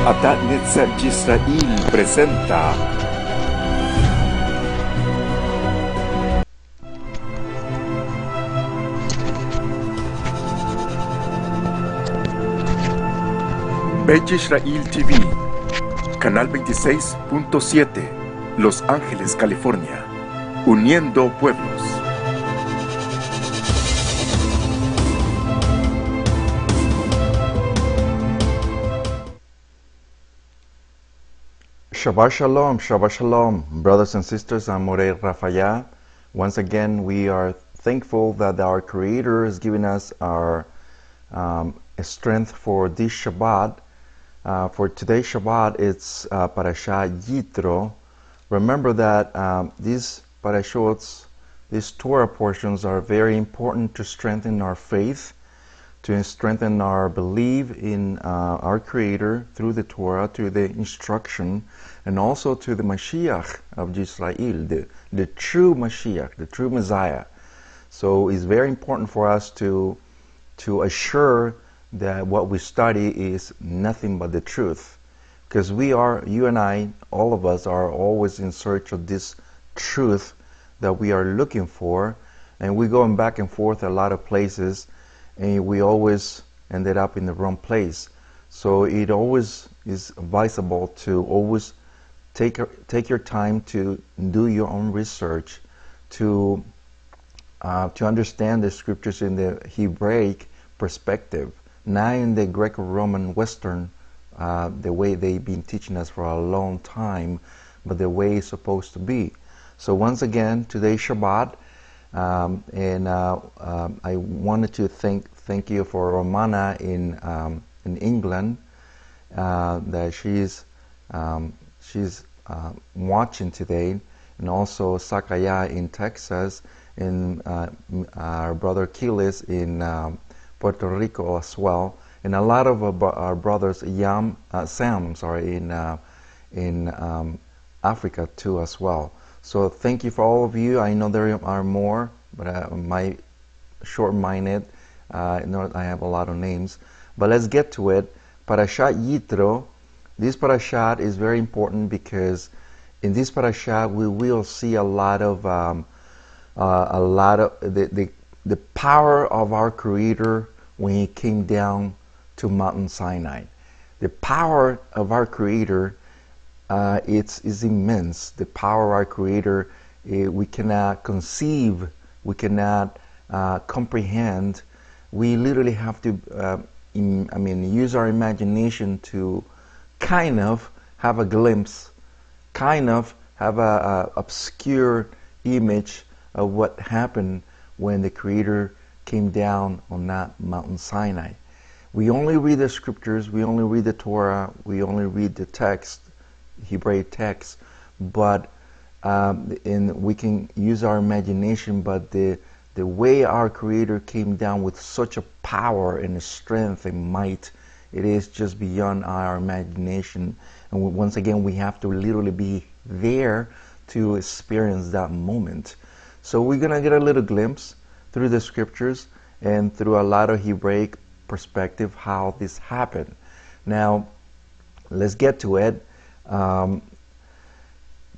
Adat Netzer Yisra'i presenta Bet Yisra'i TV, Canal 26.7, Los Ángeles, California, uniendo pueblos. Shabbat Shalom, brothers and sisters. I'm Moreh, Rapha'Yah. Once again, we are thankful that our Creator has given us our strength for this Shabbat. For today's Shabbat, it's Parashat Yitro. Remember that these parashots, these Torah portions, are very important to strengthen our faith, to strengthen our belief in our Creator through the Torah, through the instruction, and also to the Mashiach of Yisra'i, the true Mashiach, the true Messiah. So it's very important for us to assure that what we study is nothing but the truth. Because you and I, all of us, are always in search of this truth that we are looking for, and we're going back and forth a lot of places, and we always ended up in the wrong place. So it always is advisable to always take your time to do your own research, to understand the scriptures in the Hebraic perspective, not in the Greco-Roman Western, the way they've been teaching us for a long time, but the way it's supposed to be. So once again, today's Shabbat, and I wanted to thank you for Romana in England, that she's watching today, and also Sakaya in Texas, and our brother Kilis in Puerto Rico as well, and a lot of our brothers Sam in Africa too as well. So thank you for all of you. I know there are more, but my short-minded, I have a lot of names. But let's get to it. Parashat Yitro. This parashat is very important because in this parashat we will see a lot of the power of our Creator when He came down to Mountain Sinai. The power of our Creator is immense. The power of our Creator, we cannot conceive, we cannot comprehend. We literally have to, use our imagination to kind of have a glimpse, kind of have a obscure image of what happened when the Creator came down on that Mountain Sinai. We only read the scriptures, we only read the Torah, we only read the text, Hebraic text, but we can use our imagination, but the way our Creator came down with such a power and a strength and might, it is just beyond our imagination. And once again, we have to literally be there to experience that moment. So we're going to get a little glimpse through the scriptures and through a lot of Hebraic perspective how this happened. Now, let's get to it. Parashat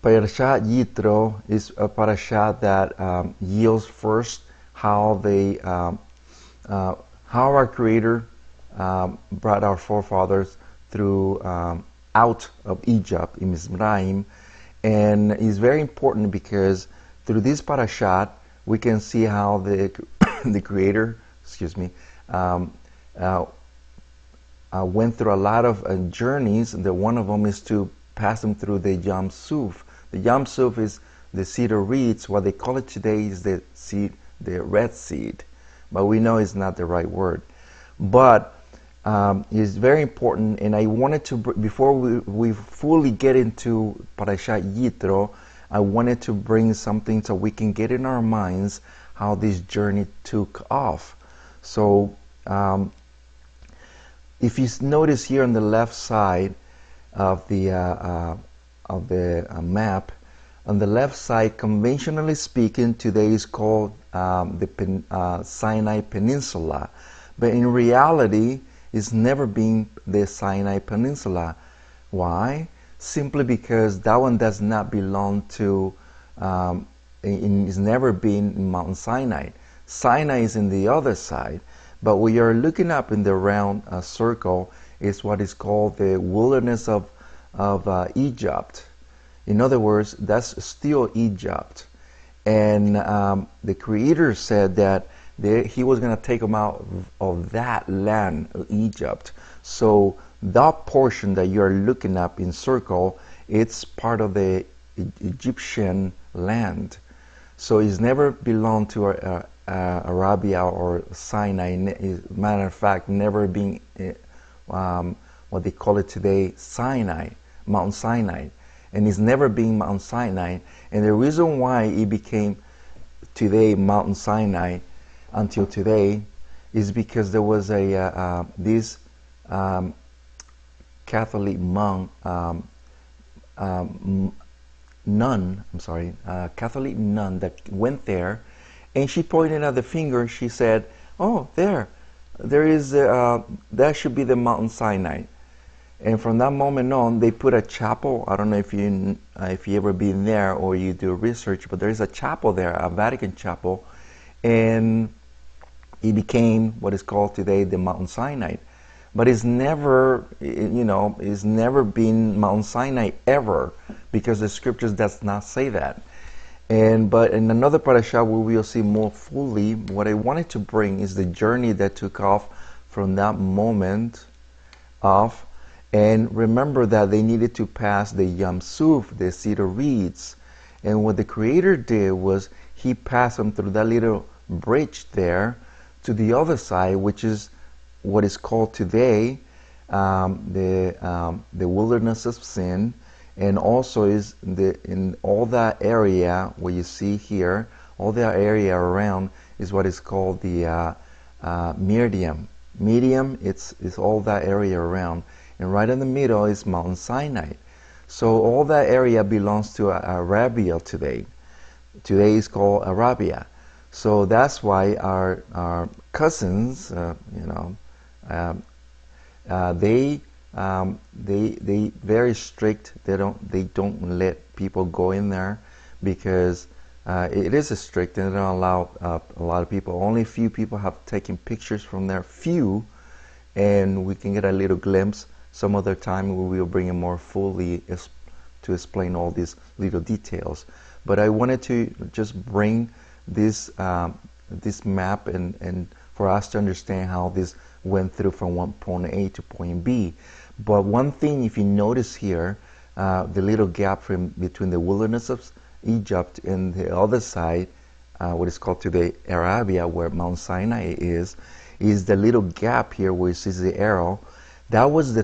Yitro is a parashat that yields first how our Creator brought our forefathers through out of Egypt in Mizraim, and it's very important because through this parashat we can see how the Creator, went through a lot of journeys. One of them is to pass them through the Yam Suf. The Yam Suf is the cedar reeds. What they call it today is the Red Sea, but we know it's not the right word. But it's very important, and I wanted to, before we fully get into Parashat Yitro, I wanted to bring something so we can get in our minds how this journey took off. So if you notice here on the left side of the map, on the left side, conventionally speaking, today is called the Sinai Peninsula, but in reality it's never been the Sinai Peninsula. Why? Simply because that one does not belong to, is never been in Mount Sinai. Sinai is in the other side, but we are looking up in the round circle is what is called the wilderness of Egypt. In other words, that's still Egypt. And the Creator said that he was going to take them out of that land, Egypt. So that portion that you're looking up in circle, it's part of the Egyptian land. So it's never belonged to Arabia or Sinai. Matter of fact, never been what they call it today, Sinai, Mount Sinai. And it's never been Mount Sinai. And the reason why it became today Mount Sinai until today is because there was this Catholic monk, Catholic nun that went there, and she pointed at the finger. She said, "Oh, there is that should be the Mount Sinai." And from that moment on, they put a chapel. I don't know if you ever been there or you do research, but there is a chapel there, a Vatican chapel, and it became what is called today the Mount Sinai. But it's never, it's never been Mount Sinai ever, because the scriptures does not say that. But in another parasha we will see more fully. What I wanted to bring is the journey that took off from that moment off. And remember that they needed to pass the Yam Suf, the cedar reeds. And what the Creator did was He passed them through that little bridge there to the other side, which is what is called today the wilderness of sin, and also is in all that area where you see here, all that area around is what is called the Medium. Medium, it's all that area around. And right in the middle is Mount Sinai. So all that area belongs to Arabia today. Today is called Arabia. So that's why our cousins, they very strict. They don't let people go in there because it is strict, and they don't allow a lot of people. Only a few people have taken pictures from there. Few, and we can get a little glimpse. Some other time we will bring it more fully to explain all these little details. But I wanted to just bring this map and for us to understand how this went through from one point A to point B. But one thing, if you notice here, the little gap between the wilderness of Egypt and the other side, what is called today Arabia, where Mount Sinai is the little gap here where you see the arrow. That was the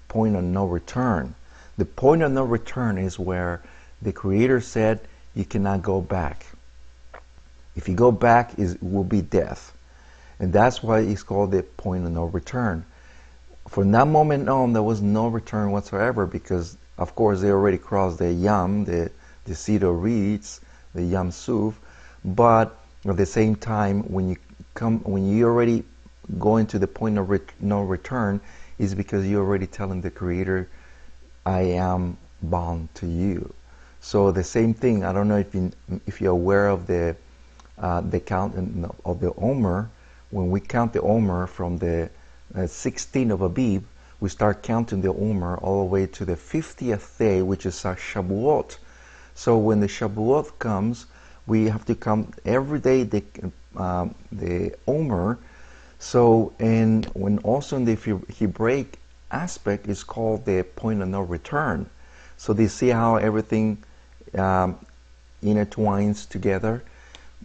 point of no return. The point of no return is where the Creator said you cannot go back. If you go back, it will be death. And that's why it's called the point of no return. From that moment on, there was no return whatsoever, because, of course, they already crossed the Yam, the cedar reeds, the Yam Suf. But at the same time, when you already going to the point of no return, is because you're already telling the Creator, I am bound to you. So the same thing. I don't know if you're aware of the count of the Omer. When we count the Omer from the 16th of Abib, we start counting the Omer all the way to the 50th day, which is Shavuot. So when the Shavuot comes, we have to count every day the Omer. So, and when also in the Hebraic aspect is called the point of no return. So they see how everything intertwines together,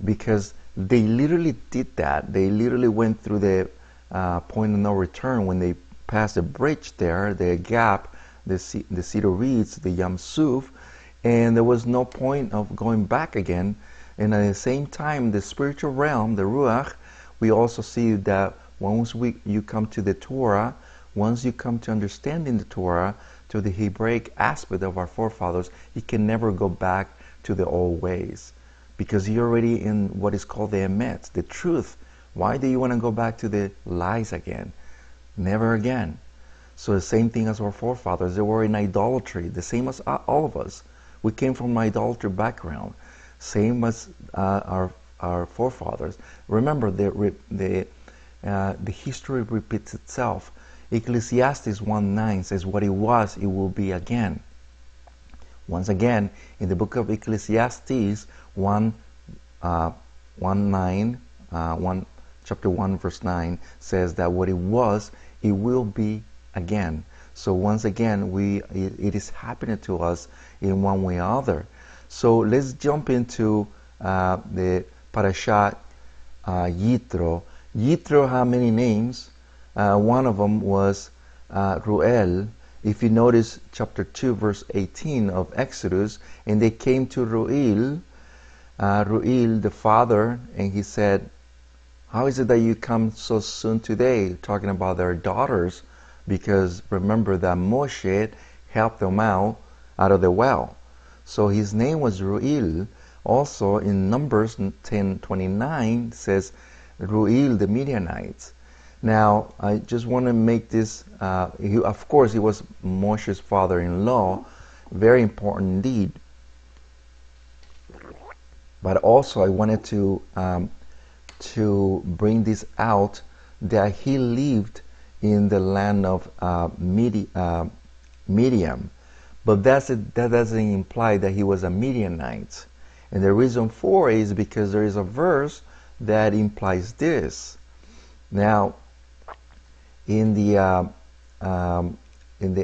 because they literally did that. They literally went through the point of no return when they passed the bridge there, the gap, the cedar reeds, the Yam Suf, and there was no point of going back again. And at the same time, the spiritual realm, the Ruach, we also see that once you come to the Torah, once you come to understanding the Torah, to the Hebraic aspect of our forefathers, you can never go back to the old ways, because you're already in what is called the emet, the truth. Why do you want to go back to the lies again? Never again. So the same thing as our forefathers. They were in idolatry, the same as all of us. We came from an idolatry background, same as our forefathers. Remember, the history repeats itself. Ecclesiastes 1:9 says, what it was, it will be again. Once again, in the book of Ecclesiastes 1:9, chapter 1, verse 9, says that what it was, it will be again. So once again, it is happening to us in one way or other. So let's jump into the parashat Yitro. Yitro had many names. One of them was Ruel. If you notice chapter 2, verse 18 of Exodus, and they came to Ruel, the father, and he said, how is it that you come so soon today? Talking about their daughters, because remember that Moshe helped them out of the well. So his name was Ruel. Also in Numbers 10:29 says Ruel the Midianites. Now I just want to make this, of course he was Moshe's father-in-law, very important indeed. But also I wanted to bring this out, that he lived in the land of Midian. But that doesn't imply that he was a Midianite. And the reason for it is because there is a verse that implies this. Now, in the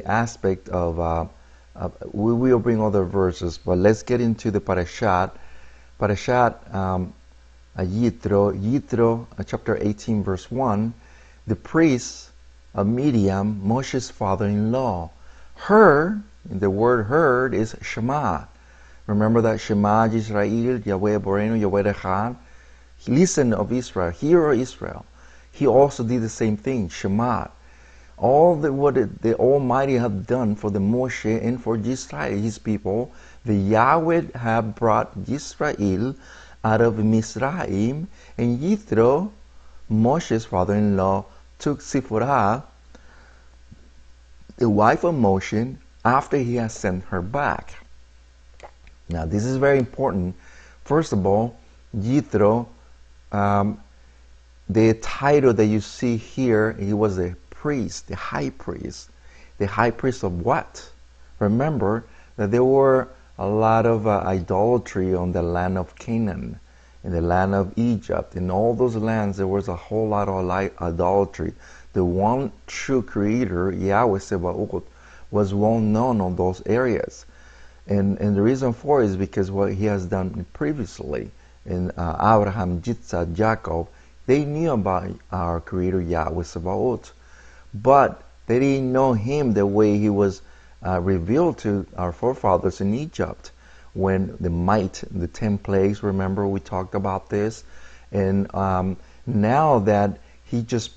aspect of, we will bring other verses, but let's get into the parashat. Yitro, chapter 18, verse 1, the priest of Midian, Moshe's father-in-law, heard, the word heard is Shema. Remember that Shema Yisra'i, Yahweh Borenu, Yahweh Echad. Listen of Israel, hear Israel. He also did the same thing, Shema. All what the Almighty had done for the Moshe and for Yisra'i, his people, the Yahweh had brought Yisrael out of Mizraim, and Yitro, Moshe's father-in-law, took Zipporah, the wife of Moshe, after he had sent her back. Now this is very important. First of all, Yitro, the title that you see here, he was a priest, the high priest. The high priest of what? Remember that there were a lot of idolatry on the land of Canaan, in the land of Egypt. In all those lands, there was a whole lot of idolatry. The one true creator, Yahweh Sebaot, was well known on those areas. And the reason for it is because what he has done previously in Abraham, Yitzhak, Jacob, they knew about our creator Yahweh Sebaot. But they didn't know him the way he was revealed to our forefathers in Egypt, when the 10 plagues, remember we talked about this, and now that he just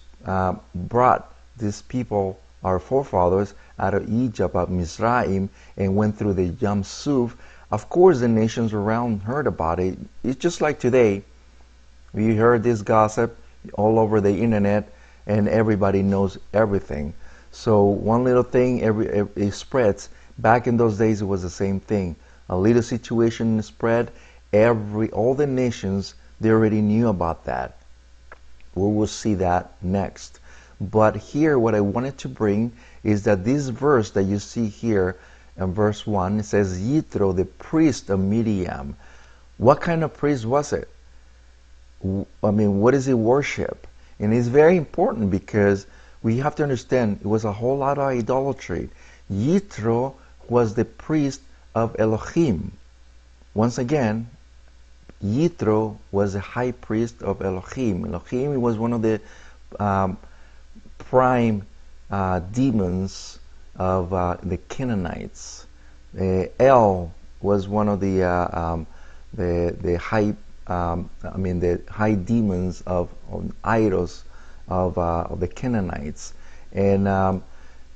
brought these people, our forefathers, out of Egypt, out of Mizraim, and went through the Yam Suf, of course the nations around heard about it. It's just like today, we heard this gossip all over the internet, and everybody knows everything. So one little thing, it spreads. Back in those days, it was the same thing. A little situation spread. All the nations, they already knew about that. We will see that next. But here, what I wanted to bring is that this verse that you see here, in verse 1, it says, Yitro, the priest of Midian. What kind of priest was it? I mean, what does he worship? And it's very important because we have to understand it was a whole lot of idolatry. Yitro was the priest of Elohim. Once again, Yitro was the high priest of Elohim. Elohim was one of the prime demons of the Canaanites. El was one of the high the high demons of idols of the Canaanites. And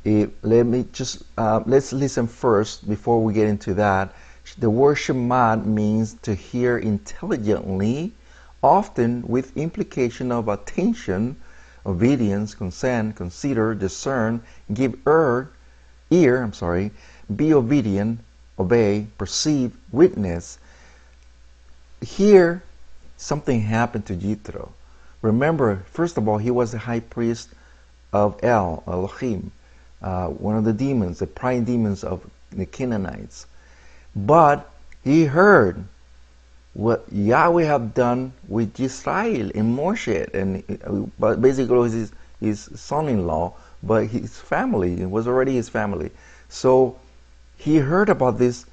let's listen first before we get into that. The word Shema means to hear intelligently, often with implication of attention obedience, consent, consider, discern, give ear, be obedient, obey, perceive, witness. Here, something happened to Yitro. Remember, first of all, he was the high priest of Elohim, one of the demons, the prime demons of the Canaanites. But he heard what Yahweh had done with Yisra'i and Moreh, and but basically it was his son-in-law, but his family, it was already his family. So he heard about these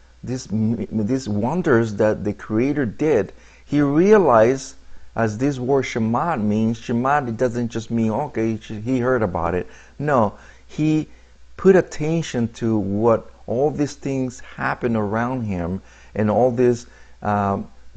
wonders that the Creator did. He realized, as this word Shema means, Shema, it doesn't just mean, okay, he heard about it. No, he put attention to what all these things happen around him, and all these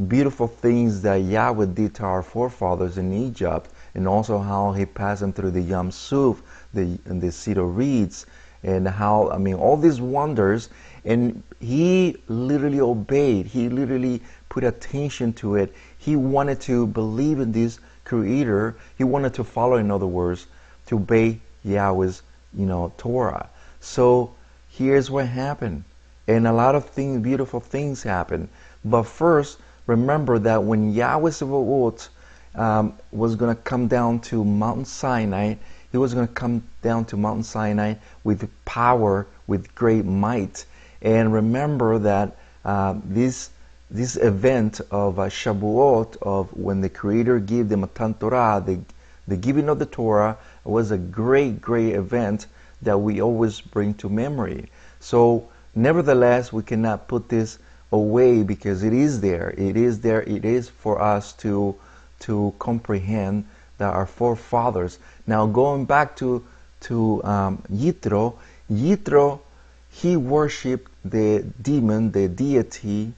beautiful things that Yahweh did to our forefathers in Egypt, and also how he passed them through the Yam Suf, the cedar reeds, and how, all these wonders. And he literally obeyed. He literally put attention to it. He wanted to believe in this Creator. He wanted to follow, in other words, to obey Yahweh's, Torah. So here's what happened. And a lot of things, beautiful things happened. But first, remember that when Yahweh Sabaoth was going to come down to Mount Sinai, he was going to come down to Mount Sinai with power, with great might. And remember that this event of Shavuot, of when the Creator gave the Matan Torah, the giving of the Torah, was a great, great event that we always bring to memory. So, nevertheless, we cannot put this away, because it is there. It is there. It is for us to comprehend that our forefathers. Now, going back to Yitro, he worshipped the demon, the deity,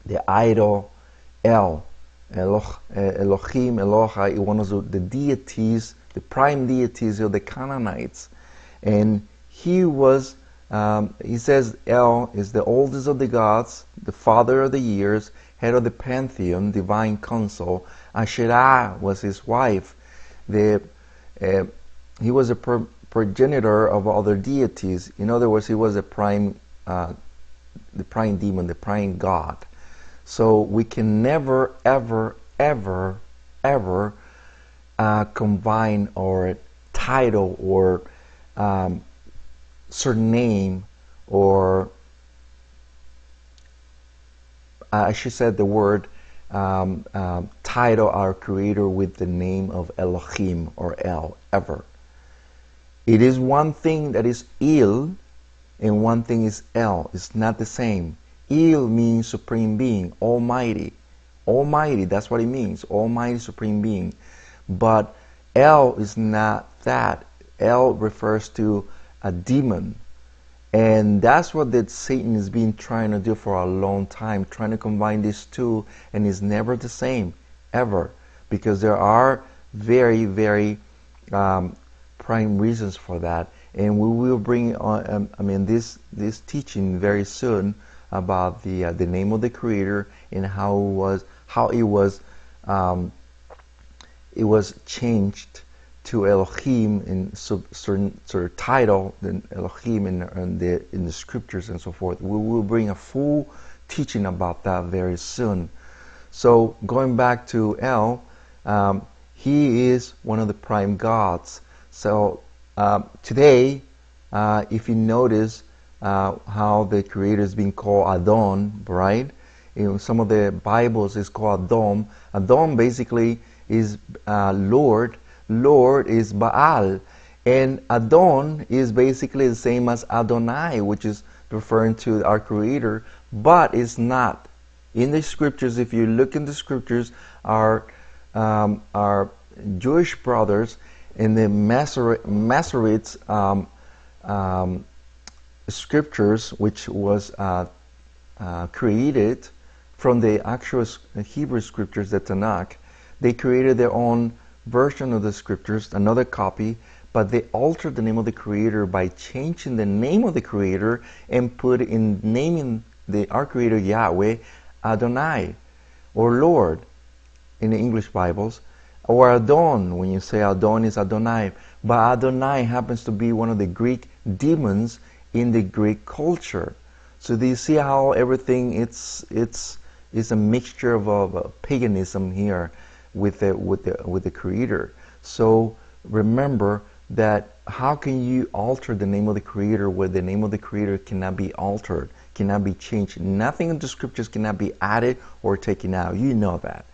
the idol, Elohim, Elohai, one of the deities, the prime deities of the Canaanites. And he was, he says El is the oldest of the gods, the father of the years, head of the pantheon, divine council. Asherah was his wife. He was a progenitor of other deities. In other words, he was the prime demon, the prime god. So we can never, ever, ever, ever combine or title or surname, or I should say the word title our Creator with the name of Elohim or El, ever. It is one thing that is Il, and one thing is El. It's not the same. Il means supreme being, almighty. Almighty, that's what it means, almighty supreme being. But El is not that. El refers to a demon. And that's what that Satan has been trying to do for a long time, trying to combine these two, and it's never the same, ever. Because there are very, very prime reasons for that. And we will bring on, this teaching very soon about the name of the Creator and how it was changed to Elohim in certain title than Elohim in the scriptures and so forth. We will bring a full teaching about that very soon. So going back to El, he is one of the prime gods. So today, if you notice how the Creator is being called Adon, right? Some of the Bibles is called Adon. Adon basically is Lord. Lord is Baal. And Adon is basically the same as Adonai, which is referring to our Creator, but it's not. In the scriptures, if you look in the scriptures, our Jewish brothers in the Masoretes scriptures, which was created from the actual Hebrew scriptures, the Tanakh, they created their own version of the scriptures, another copy, but they altered the name of the Creator by changing the name of the Creator and put in naming our Creator Yahweh Adonai or Lord in the English Bibles. Or Adon, when you say Adon is Adonai. But Adonai happens to be one of the Greek demons in the Greek culture. So do you see how everything it's a mixture of paganism here with the Creator. So remember that how can you alter the name of the Creator where the name of the Creator cannot be altered, cannot be changed? Nothing in the scriptures cannot be added or taken out. You know that.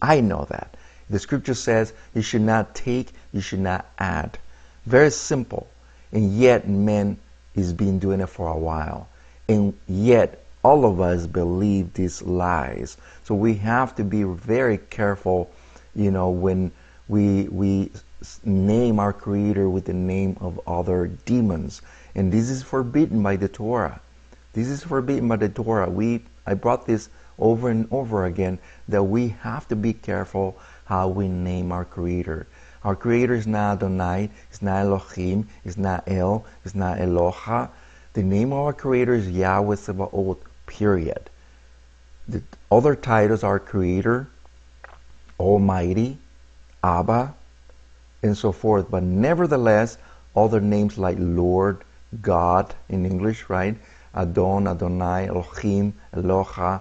I know that. The scripture says you should not take, you should not add. Very simple. And yet man has been doing it for a while. And yet all of us believe these lies. So we have to be very careful, when we name our Creator with the name of other demons. And this is forbidden by the Torah. This is forbidden by the Torah. I brought this over and over again, that we have to be careful how we name our Creator. Our Creator is not Adonai, it's not Elohim, it's not El, it's not Eloha. The name of our Creator is Yahweh Sebaot, period. The other titles are Creator, Almighty, Abba, and so forth. But nevertheless, other names like Lord, God in English, right? Adon, Adonai, Elohim, Eloha,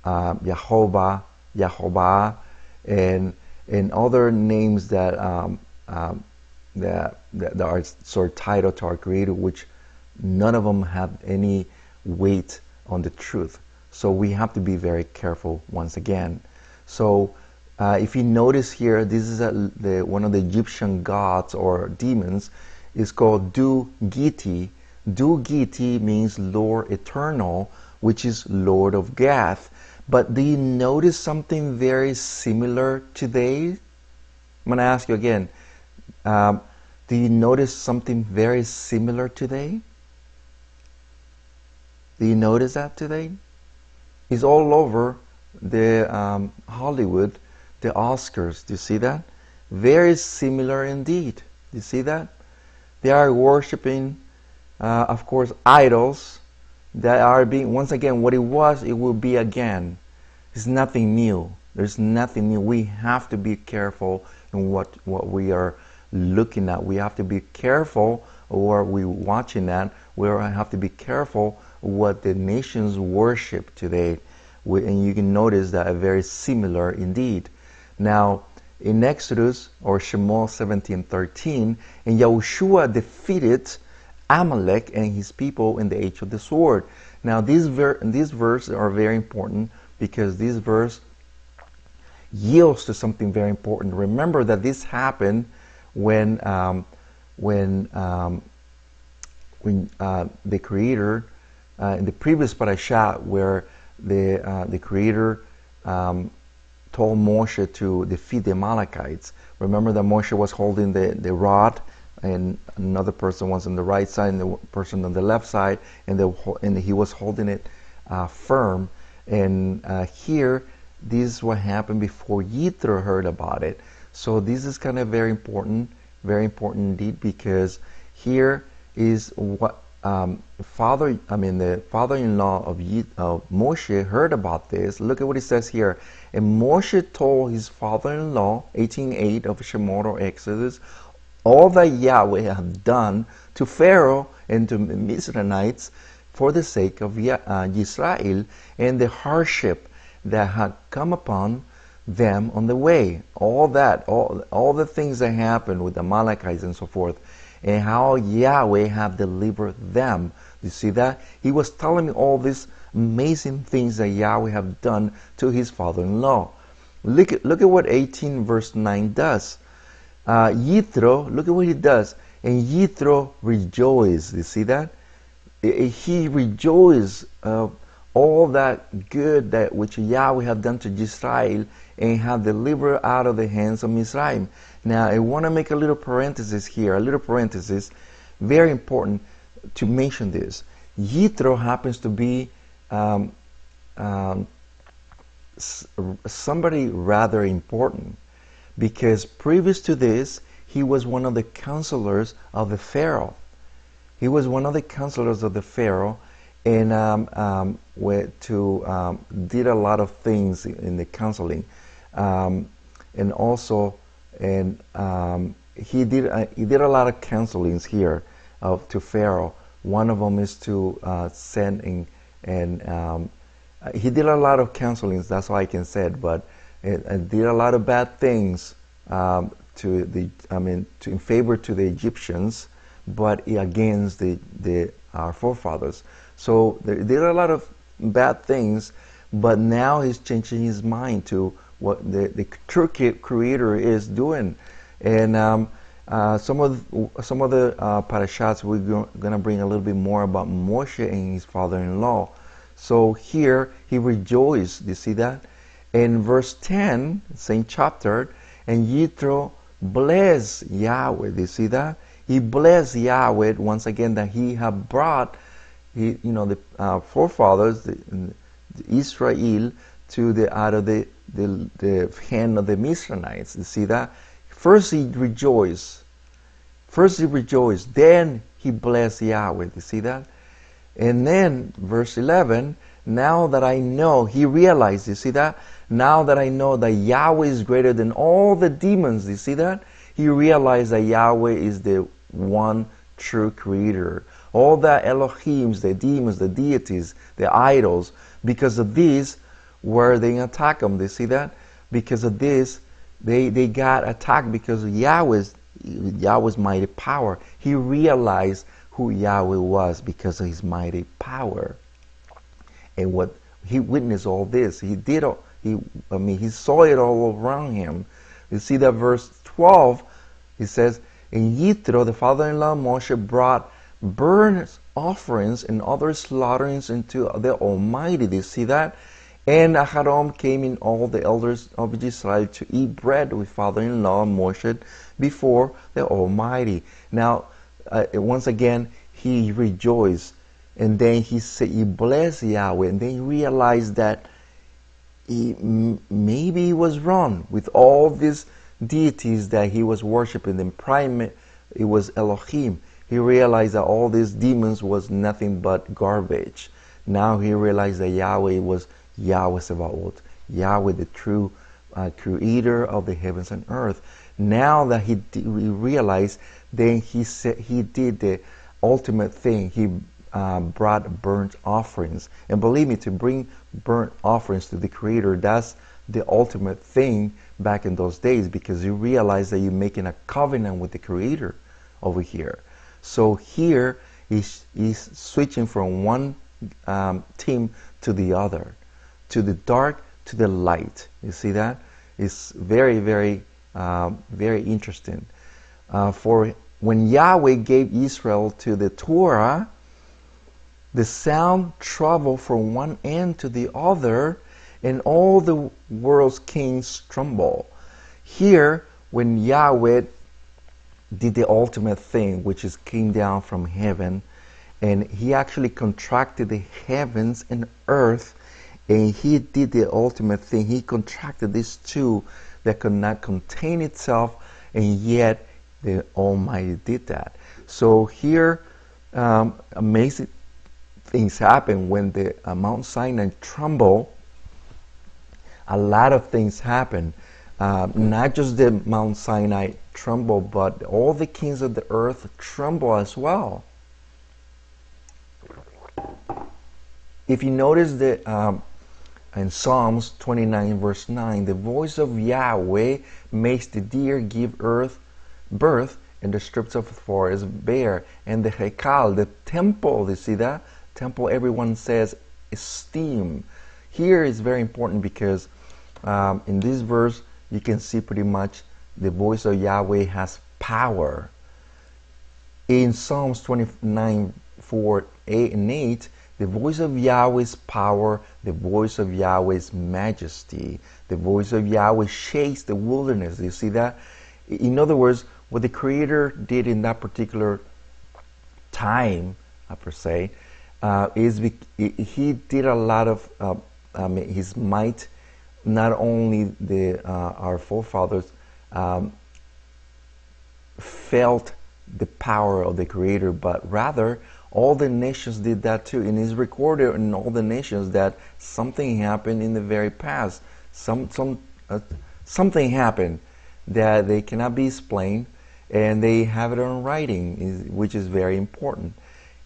Yahovah, Yahovah, and other names that are sort of titled to our Creator, which none of them have any weight on the truth. So we have to be very careful once again. So if you notice here, this is one of the Egyptian gods or demons is called Du-Giti. Du-Giti means Lord Eternal, which is Lord of Gath. But do you notice something very similar today? I'm going to ask you again. Do you notice something very similar today? Do you notice that today? It's all over the Hollywood, the Oscars. Do you see that? Very similar indeed. Do you see that? They are worshiping, of course, idols that are being, once again, what it was, it will be again. It's nothing new. There's nothing new. We have to be careful in what we are looking at. We have to be careful what we're watching at. We have to be careful what the nations worship today. And you can notice that are very similar indeed. Now, in Exodus or Shemot 17:13, and Yahushua defeated Amalek and his people in the age of the sword. Now, these verses are very important because this verse yields to something very important. Remember that this happened when the Creator in the previous parasha, where the Creator told Moshe to defeat the Amalekites. Remember that Moshe was holding the rod, and another person was on the right side, and the person on the left side, and he was holding it firm. And here, this is what happened before Yitro heard about it. So this is kind of very important indeed, because here is what the father-in-law of Moshe heard about this. Look at what it says here. And Moshe told his father-in-law, 18:8 of Shemot or Exodus, all that Yahweh had done to Pharaoh and to the Mizraimites for the sake of Yisra'i, and the hardship that had come upon them on the way. All the things that happened with the Amalekites and so forth, and how Yahweh have delivered them. You see that? He was telling me all these amazing things that Yahweh have done to his father-in-law. Look at what 18 verse 9 does. Yitro, look at what he does. And Yitro rejoiced. You see that? He rejoiced of all that good that which Yahweh have done to Yisra'i, and have delivered out of the hands of Mizraim. Now, I want to make a little parenthesis here, very important to mention this. Yitro happens to be somebody rather important, because previous to this, he was one of the counselors of the Pharaoh. He was one of the counselors of the Pharaoh, and did a lot of things in the counseling. and also, and he did a lot of counselings here to Pharaoh. One of them is to send and he did a lot of counselings. That's all I can say. But it did a lot of bad things in favor to the Egyptians, but against our forefathers. So there did a lot of bad things, but now he's changing his mind to what the true Creator is doing. And some of the parashats we're going to bring a little bit more about Moshe and his father-in-law. So here he rejoiced. You see that? In verse 10, same chapter, and Yitro blessed Yahweh. Do you see that? He blessed Yahweh once again that he had brought the forefathers, the Yisra'i, out of the hand of the Midianites. You see that? First he rejoiced. Then he blessed Yahweh. You see that? And then verse 11. Now that I know, he realized. You see that? Now that I know that Yahweh is greater than all the demons. You see that? He realized that Yahweh is the one true Creator. All the Elohims, the demons, the deities, the idols, because of these, where they attack them. They see that? Because of this, they got attacked because of Yahweh's mighty power. He realized who Yahweh was because of his mighty power. And what he witnessed all this, he saw it all around him. You see that verse 12, he says, and Yitro, the father-in-law Moshe, brought burnt offerings and other slaughterings into the Almighty. Do you see that? And Aharon came in all the elders of Yisra'i to eat bread with father-in-law Moshe before the Almighty. Now, once again, he rejoiced. And then he said, he blessed Yahweh. And then he realized that maybe he was wrong with all these deities that he was worshiping. In primate, it was Elohim. He realized that all these demons was nothing but garbage. Now he realized that Yahweh was Yahweh Sabaoth, Yahweh, the true Creator of the heavens and earth. Now that he realized, then he did the ultimate thing. He brought burnt offerings. And believe me, to bring burnt offerings to the Creator, that's the ultimate thing back in those days, because you realize that you're making a covenant with the Creator over here. So here he's switching from one team to the other, to the dark to the light. You see that? It's very, very, very interesting. For when Yahweh gave Israel to the Torah, the sound traveled from one end to the other, and all the world's kings tremble. Here, when Yahweh did the ultimate thing, which is came down from heaven, and he actually contracted the heavens and earth, and he did the ultimate thing. He contracted these two that could not contain itself, and yet the Almighty did that. So here, amazing things happen when the Mount Sinai tremble. A lot of things happen. Not just the Mount Sinai tremble, but all the kings of the earth tremble as well. If you notice that in Psalms 29 verse 9, the voice of Yahweh makes the deer give birth, and the strips of the forest bear, and the Hekal, the temple, you see that? Temple, everyone says, esteem. Here is very important because in this verse, you can see pretty much the voice of Yahweh has power. In Psalms 29, 4, 8, and 8, the voice of Yahweh's power, the voice of Yahweh's majesty, the voice of Yahweh shakes the wilderness. You see that? In other words, what the Creator did in that particular time, per se, is he did a lot of his might. Not only our forefathers felt the power of the Creator, but rather all the nations did that too. And it's recorded in all the nations that something happened in the very past. Some something happened that they cannot be explained, and they have it on writing, which is very important.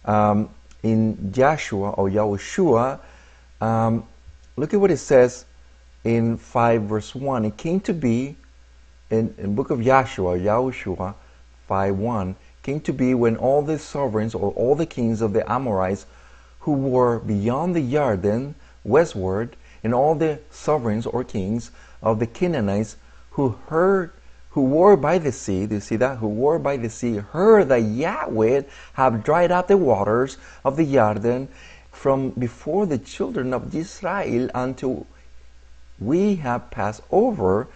In Joshua or Yahushua, look at what it says in 5 verse 1. It came to be in book of Yahushua 5:1, came to be when all the sovereigns or all the kings of the Amorites who were beyond the Jordan westward, and all the sovereigns or kings of the Canaanites who were by the sea, do you see that? Who were by the sea, heard that Yahweh have dried out the waters of the Jordan from before the children of Yisra'i until we have passed over,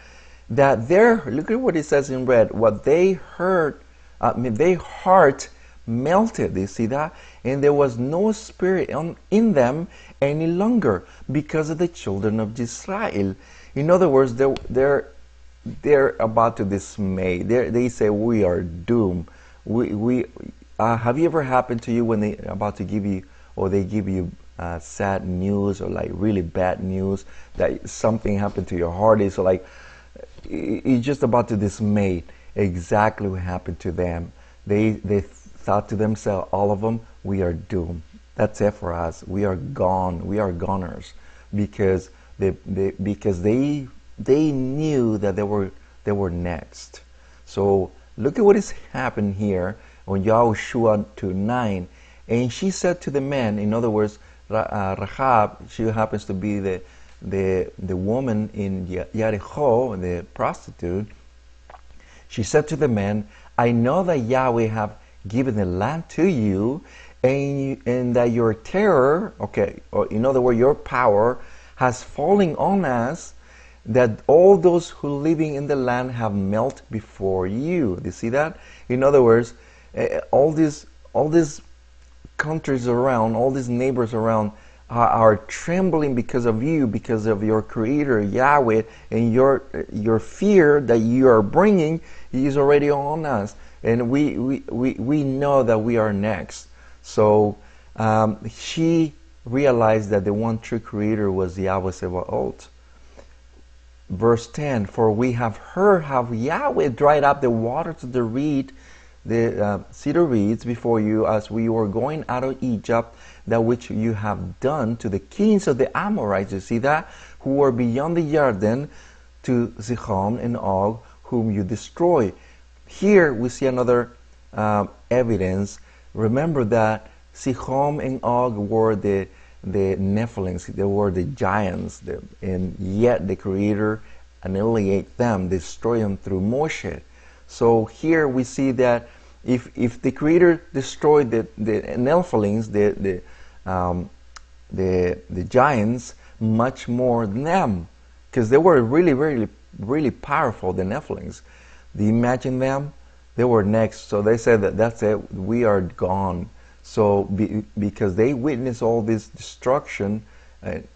that look at what it says in red, what they heard, their heart melted, do you see that? And there was no spirit in them any longer because of the children of Yisra'i. In other words, they're about to dismay. They say, we are doomed. Have you ever happened to you when they about to give you, or they give you sad news or like really bad news that something happened to your heart? It's like you're just about to dismay. Exactly what happened to them. They thought to themselves, all of them, we are doomed. That's it for us. We are gone. We are goners, because they knew that they were next. So look at what has happened here on Yahushua 2:9. And she said to the men, in other words, Rahab, she happens to be the woman in Jericho, the prostitute. She said to the men, I know that Yahweh have given the land to you, and that your terror, okay, or in other words, your power has fallen on us, that all those who living in the land have melted before you. Do you see that? In other words, all these countries around, all these neighbors around are trembling because of you, because of your Creator Yahweh, and your fear that you are bringing is already on us, and we know that we are next. So she realized that the one true Creator was Yahweh Sebaot. Verse 10, for we have heard how Yahweh dried up the waters of the cedar reeds before you as we were going out of Egypt, that which you have done to the kings of the Amorites, you see that, who were beyond the Jordan, to Sihon and Og, whom you destroy. Here we see another evidence. Remember that Sihon and Og were the Nephilims, they were the giants, and yet the Creator annihilated them, destroy them through Moreh. So here we see that if the Creator destroyed the Nephilims, the giants, much more than them, because they were really powerful, the Nephilims. Do you imagine them? They were next, so they said that's it, we are gone. So because they witnessed all this destruction, and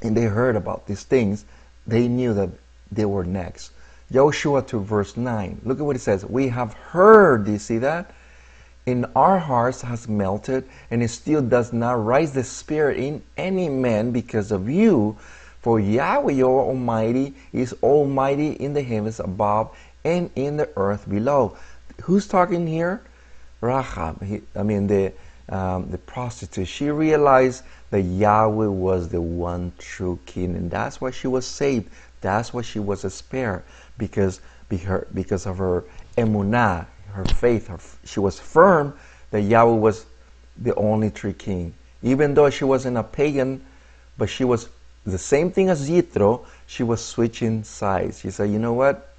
they heard about these things, they knew that they were next. Joshua 2 verse 9. Look at what it says. We have heard, do you see that? In our hearts has melted, and it still does not rise the spirit in any man because of you. For Yahweh your Almighty is Almighty in the heavens above and in the earth below. Who's talking here? Rahab, the prostitute. She realized that Yahweh was the one true king, and that's why she was saved. That's why she was spared, because of her emunah, her faith. She was firm that Yahweh was the only true king. Even though she wasn't a pagan, but she was the same thing as Yitro, she was switching sides. She said, you know what?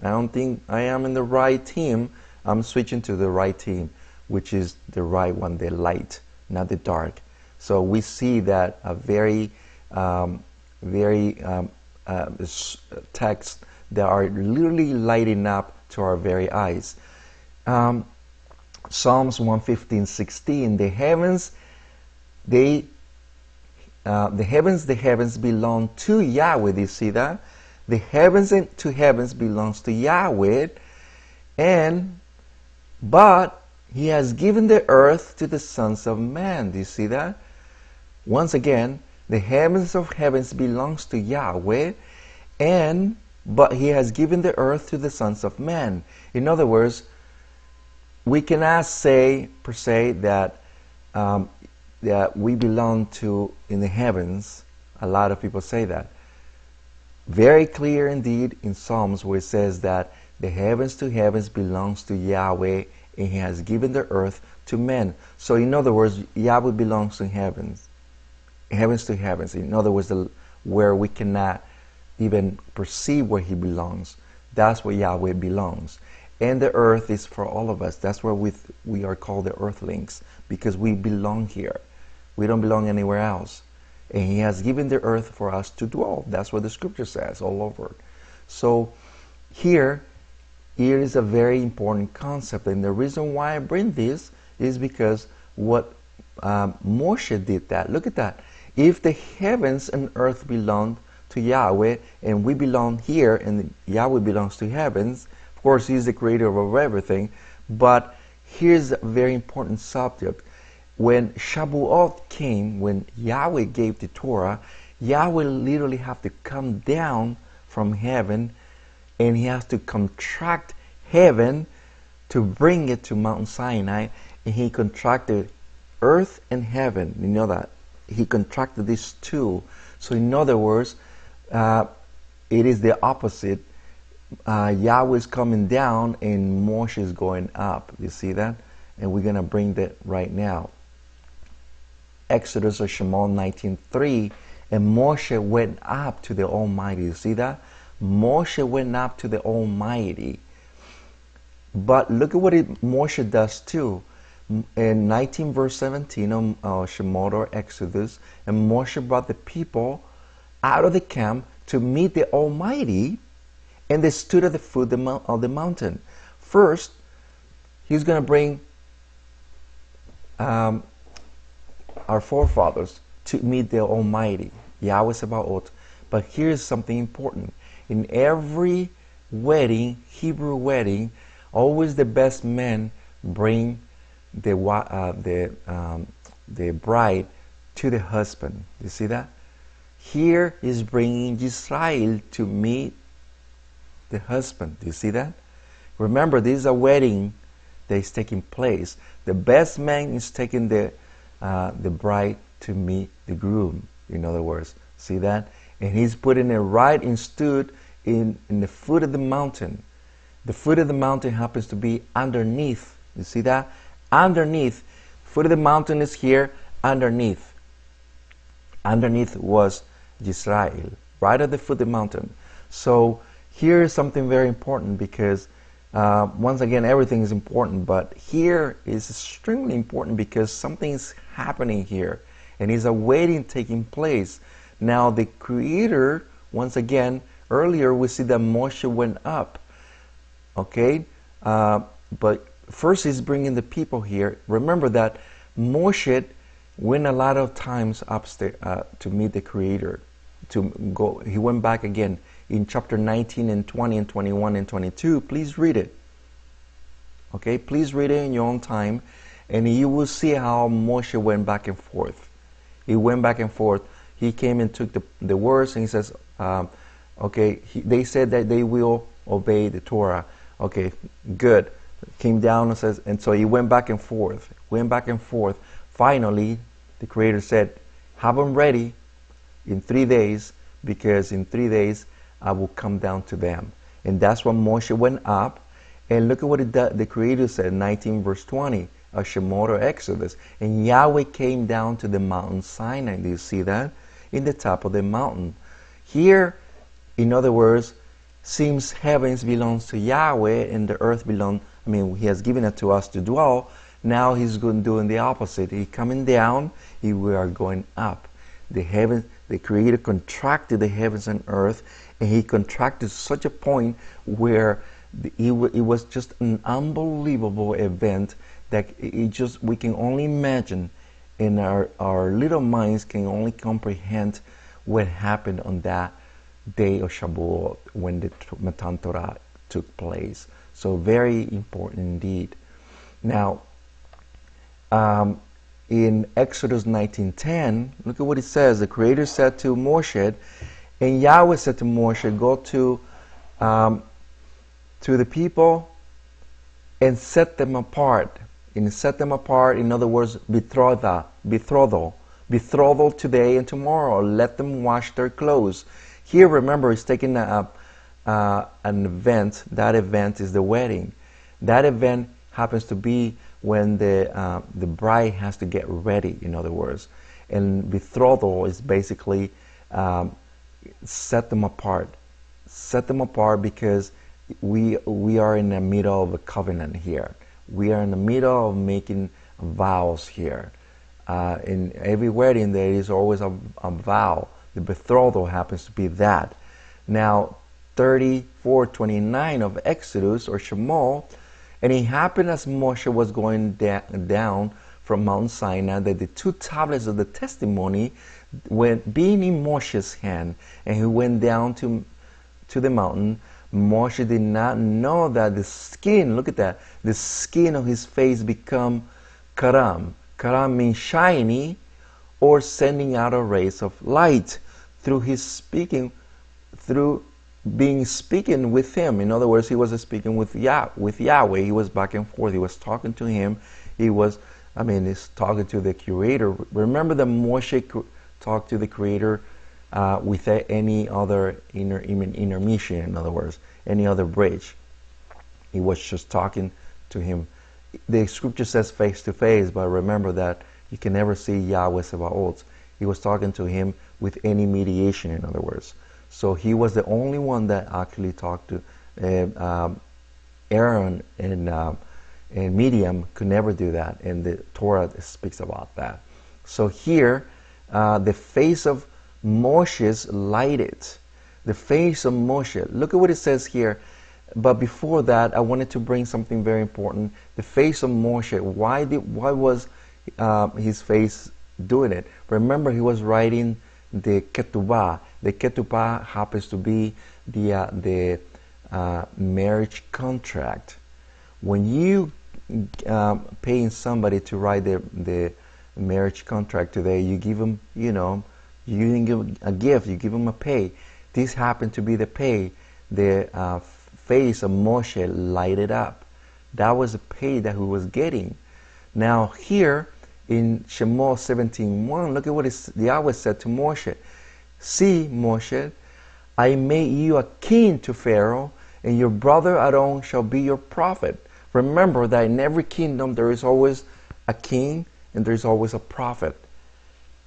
I don't think I am in the right team. I'm switching to the right team, which is the right one, the light, not the dark. So we see that a very texts that are literally lighting up to our very eyes. Psalms 115:16. The heavens belong to Yahweh. Do you see that? The heavens and to heavens belongs to Yahweh, but He has given the earth to the sons of man. Do you see that? Once again, the heavens of heavens belongs to Yahweh, and but he has given the earth to the sons of men. In other words, we cannot say per se that that we belong to in the heavens. A lot of people say that. Very clear indeed in Psalms where it says that the heavens to heavens belongs to Yahweh, and he has given the earth to men. So in other words, Yahweh belongs to heavens to heavens. In other words, where we cannot even perceive where he belongs. That's where Yahweh belongs. And the earth is for all of us. That's where we are called the earthlings, because we belong here. We don't belong anywhere else. And he has given the earth for us to dwell. That's what the scripture says all over. So here is a very important concept. And the reason why I bring this is because what Moshe did that. Look at that. If the heavens and earth belong to Yahweh, and we belong here, and Yahweh belongs to heavens, of course, he's the creator of everything. But here's a very important subject. When Shavuot came, when Yahweh gave the Torah, Yahweh literally have to come down from heaven, and he has to contract heaven to bring it to Mount Sinai. And he contracted earth and heaven. You know that. He contracted these two. So in other words, it is the opposite. Yahweh is coming down and Moshe is going up. You see that? And we're going to bring that right now. Exodus or Shemot 19:3, and Moshe went up to the Almighty. You see that? Moshe went up to the Almighty. But look at what Moshe does too. In 19 verse 17 of Shemot or Exodus, and Moshe brought the people out of the camp to meet the Almighty, and they stood at the foot of the mountain. First, he's going to bring our forefathers to meet the Almighty, Yahweh Sabaoth. But here's something important. In every wedding, Hebrew wedding, always the best men bring the bride to the husband. You see that? Here is bringing Yisra'i to meet the husband. Do you see that? Remember, this is a wedding that is taking place. The best man is taking the bride to meet the groom. In other words, see that? And he's putting it right and stood in the foot of the mountain. The foot of the mountain happens to be underneath. You see that? Underneath. Foot of the mountain is here. Underneath. Underneath was Yisra'i, right at the foot of the mountain. So here is something very important, because once again, everything is important, but here is extremely important because something is happening here, and is a wedding taking place. Now the Creator, once again, earlier we see that Moshe went up, okay, but first he's bringing the people here. Remember that Moshe went a lot of times upstairs to meet the Creator. He went back again in chapter 19 and 20 and 21 and 22. Please read it. Okay, please read it in your own time, and you will see how Moshe went back and forth. He went back and forth. He came and took the words, and he says, okay, they said that they will obey the Torah. Okay, good. Came down and says, and so he went back and forth. Finally, the Creator said, have them ready in 3 days, because in 3 days I will come down to them. And that's when Moshe went up. And look at what the Creator said, 19 verse 20 of Shemot or Exodus. And Yahweh came down to the mountain Sinai. Do you see that? In the top of the mountain. Here, in other words, seems heavens belongs to Yahweh and the earth he has given it to us to dwell. Now he's going doing the opposite. He's coming down, we are going up. The Creator contracted the heavens and earth, and he contracted to such a point where it was just an unbelievable event that we can only imagine, and our little minds can only comprehend what happened on that day of Shavuot when the Matan Torah took place. So very important indeed. Now, in Exodus 19:10, look at what it says. The Creator said to Moshe, and Yahweh said to Moshe, go to to the people and set them apart. And set them apart, in other words, betrothal today and tomorrow. Let them wash their clothes. Here, remember, he's taking up an event. That event is the wedding. That event happens to be when the bride has to get ready, in other words. And betrothal is basically set them apart. Set them apart because we are in the middle of a covenant here. We are in the middle of making vows here. In every wedding there is always a vow. The betrothal happens to be that. Now 34:29 of Exodus or Shemot, and it happened as Moshe was going down from Mount Sinai that the two tablets of the testimony went being in Moshe's hand, and he went down to the mountain. Moshe did not know that the skin, look at that, the skin of his face become karam. Karam means shiny or sending out a rays of light through his speaking, through being speaking with him. In other words, he was speaking with Yahweh. He was back and forth. He was talking to him. He's talking to the Creator. Remember that Moshe talked to the Creator without any other intermission, in other words, any other bridge. He was just talking to him. The scripture says face to face, but remember that you can never see Yahweh Sebaot. He was talking to him with any mediation, in other words. So he was the only one that actually talked to Aaron, and Miriam could never do that, and the Torah speaks about that. So here, the face of Moshe's lighted. The face of Moshe. Look at what it says here. But before that, I wanted to bring something very important. The face of Moshe. Why was his face doing it? Remember, he was writing the ketubah. The ketubah happens to be the marriage contract. When you paying somebody to write the marriage contract today, you give them, you didn't give a gift, you give them a pay. This happened to be the pay. The face of Moshe lighted up. That was the pay that he was getting. Now here in Shemot 17:1, look at what Yahweh said to Moshe. See, Moshe, I made you a king to Pharaoh, and your brother Aaron shall be your prophet. Remember that in every kingdom there is always a king and there is always a prophet.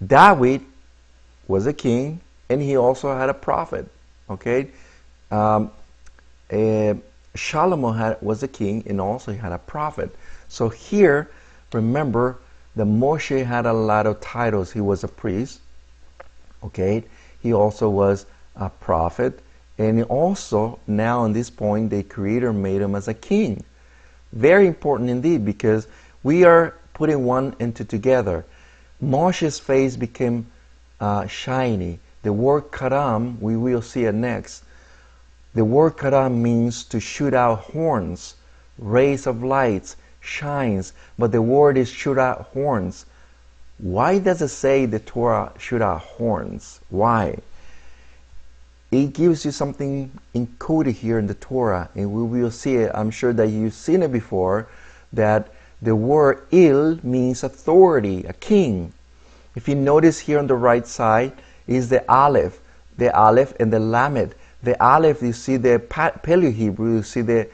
David was a king and he also had a prophet. Okay, Solomon was a king and also he had a prophet. So here, remember that Moshe had a lot of titles. He was a priest. Okay, he also was a prophet, and also now at this point the Creator made him as a king. Very important indeed, because we are putting one and two together. Moshe's face became shiny. The word karam, we will see it next. The word karam means to shoot out horns, rays of lights, shines, but the word is shoot out horns. Why does it say the Torah shoot out horns? Why? It gives you something encoded here in the Torah, and we will see it. I'm sure that you've seen it before, that the word il means authority, a king. If you notice here on the right side is the aleph and the lamed. The aleph, you see the Paleo Hebrew, you see the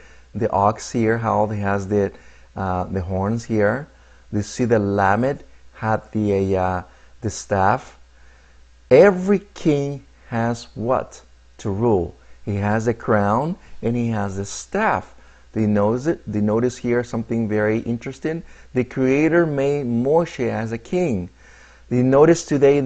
ox here, how he has the horns here. You see the lamed had the staff. Every king has what? To rule. He has a crown and he has a staff. Do you notice it? Do you notice here something very interesting? The Creator made Moshe as a king. Do you notice today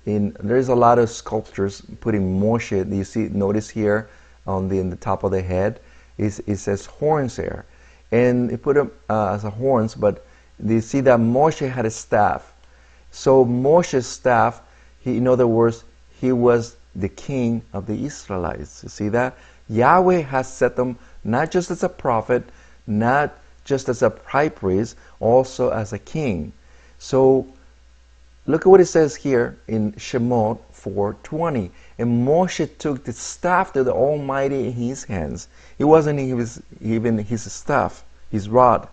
there's a lot of sculptures putting Moshe. Do you see? Notice here in the top of the head, it says horns there, and it put him as a horns. But do you see that Moshe had a staff? So Moshe's staff, in other words, he was the king of the Israelites. You see that? Yahweh has set them not just as a prophet, not just as a high priest, also as a king. So look at what it says here in Shemot 4:20. And Moshe took the staff of the Almighty in his hands. It wasn't even his staff, his rod.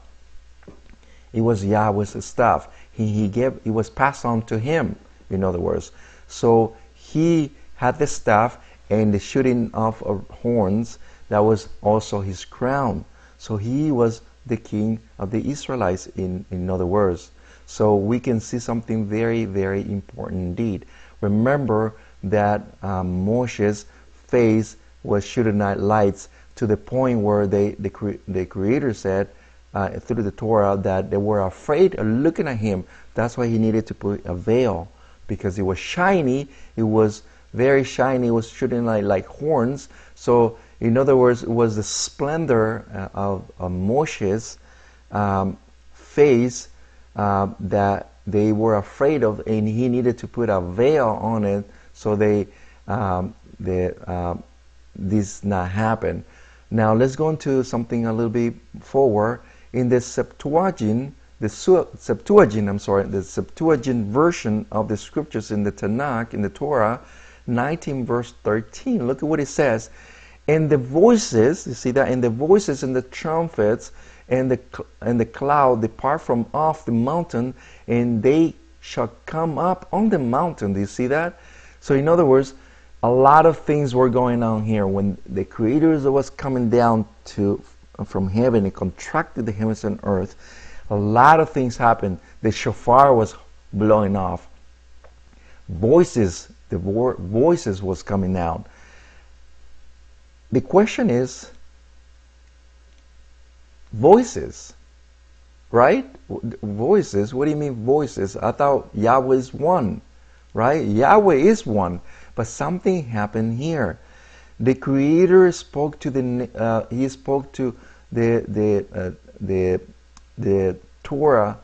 It was Yahweh's staff. It was passed on to him, in other words. So he had the staff and the shooting off of horns. That was also his crown. So he was the king of the Israelites, in other words. So we can see something very, very important indeed. Remember that Moshe's face was shooting out lights to the point where the Creator said through the Torah that they were afraid of looking at him. That's why he needed to put a veil, because it was shiny. It was very shiny. It was shooting like horns. So in other words, it was the splendor of Moshe's face that they were afraid of, and he needed to put a veil on it so this not happen. Now let's go into something a little bit forward. In the Septuagint, the Septuagint version of the scriptures in the Tanakh, in the Torah, 19 verse 13. Look at what it says. And the voices, you see that? And the voices and the trumpets and the cloud depart from off the mountain, and they shall come up on the mountain. Do you see that? So in other words, a lot of things were going on here when the Creator was coming down from heaven and contracted the heavens and earth. A lot of things happened. The shofar was blowing off. Voices, voices was coming out. The question is, voices, right? Voices, what do you mean voices? I thought Yahweh is one, right? Yahweh is one, but something happened here. The Creator spoke to the Torah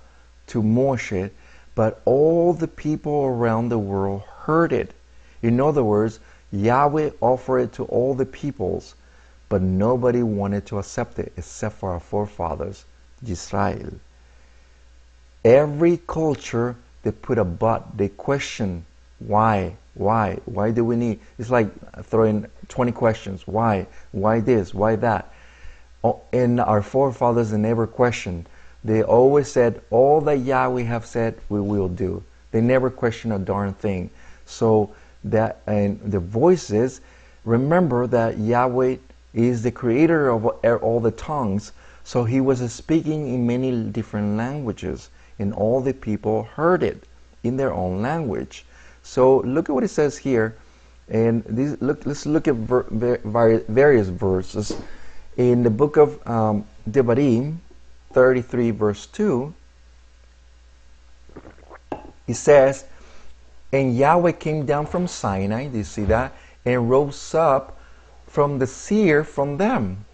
to Moshe, but all the people around the world heard it. In other words, Yahweh offered it to all the peoples, but nobody wanted to accept it except for our forefathers, Yisra'i. Every culture, they put a but. They question why do we need? It's like throwing 20 questions. Why this, why that? And our forefathers, they never questioned. They always said, all that Yahweh have said, we will do. They never questioned a darn thing. So that, and the voices, remember that Yahweh is the creator of all the tongues. So he was speaking in many different languages, and all the people heard it in their own language. So look at what it says here, and let's look at various verses in the book of Devarim 33 verse 2. It says, and Yahweh came down from Sinai, do you see that? And rose up from the seer from them.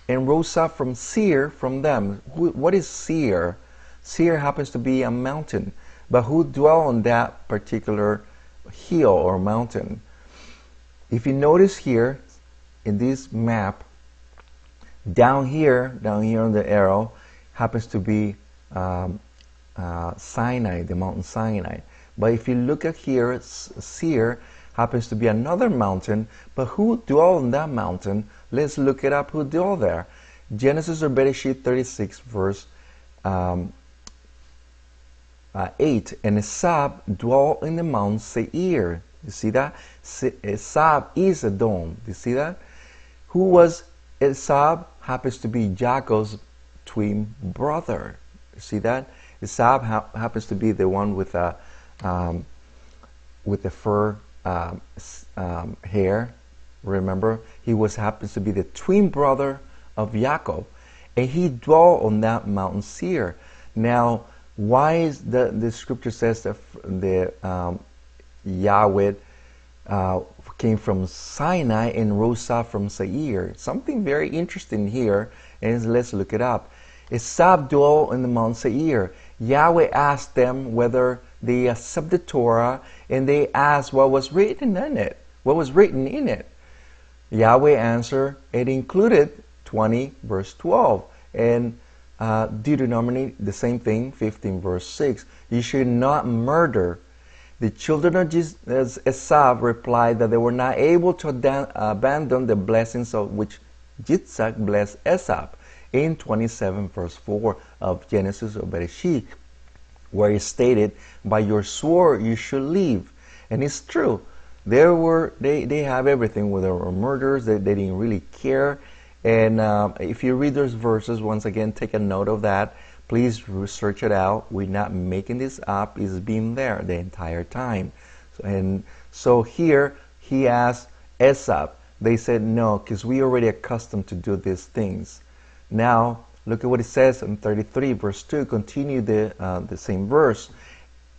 And rose up from seer from them. What is seer? Seer happens to be a mountain. But who dwell on that particular hill or mountain? If you notice here, in this map, down here on the arrow, happens to be Sinai, the mountain Sinai. But if you look at here, Seir happens to be another mountain, but who dwell on that mountain? Let's look it up, who dwell there. Genesis or Bereshit 36 verse 8. And Esab dwell in the Mount Seir. You see that? Esab is Edom. You see that? Who was Esab? Happens to be Jacob's twin brother. You see that? Esab happens to be the one with the fur hair. Remember, he happens to be the twin brother of Jacob, and he dwelt on that mountain Seir. Now, why is the scripture says that the Yahweh came from Sinai and rose up from Seir? Something very interesting here, and let's look it up. Esab dwelt in the Mount Seir. Yahweh asked them whether they accept the Torah, and they asked what was written in it. What was written in it? Yahweh answered, it included 20 verse 12, and Deuteronomy, the same thing, 15 verse 6. You should not murder. The children of Esau replied that they were not able to abandon the blessings of which Yitzhak blessed Esau in 27 verse 4 of Genesis or Bereshit, where it stated, by your sword you should live. And it's true. They have everything. Where there were murders, they didn't really care. And if you read those verses, once again, take a note of that. Please research it out. We're not making this up. It's been there the entire time. So here he asked Esau. They said no, because we already accustomed to do these things. Now look at what it says in 33 verse 2. Continue the same verse.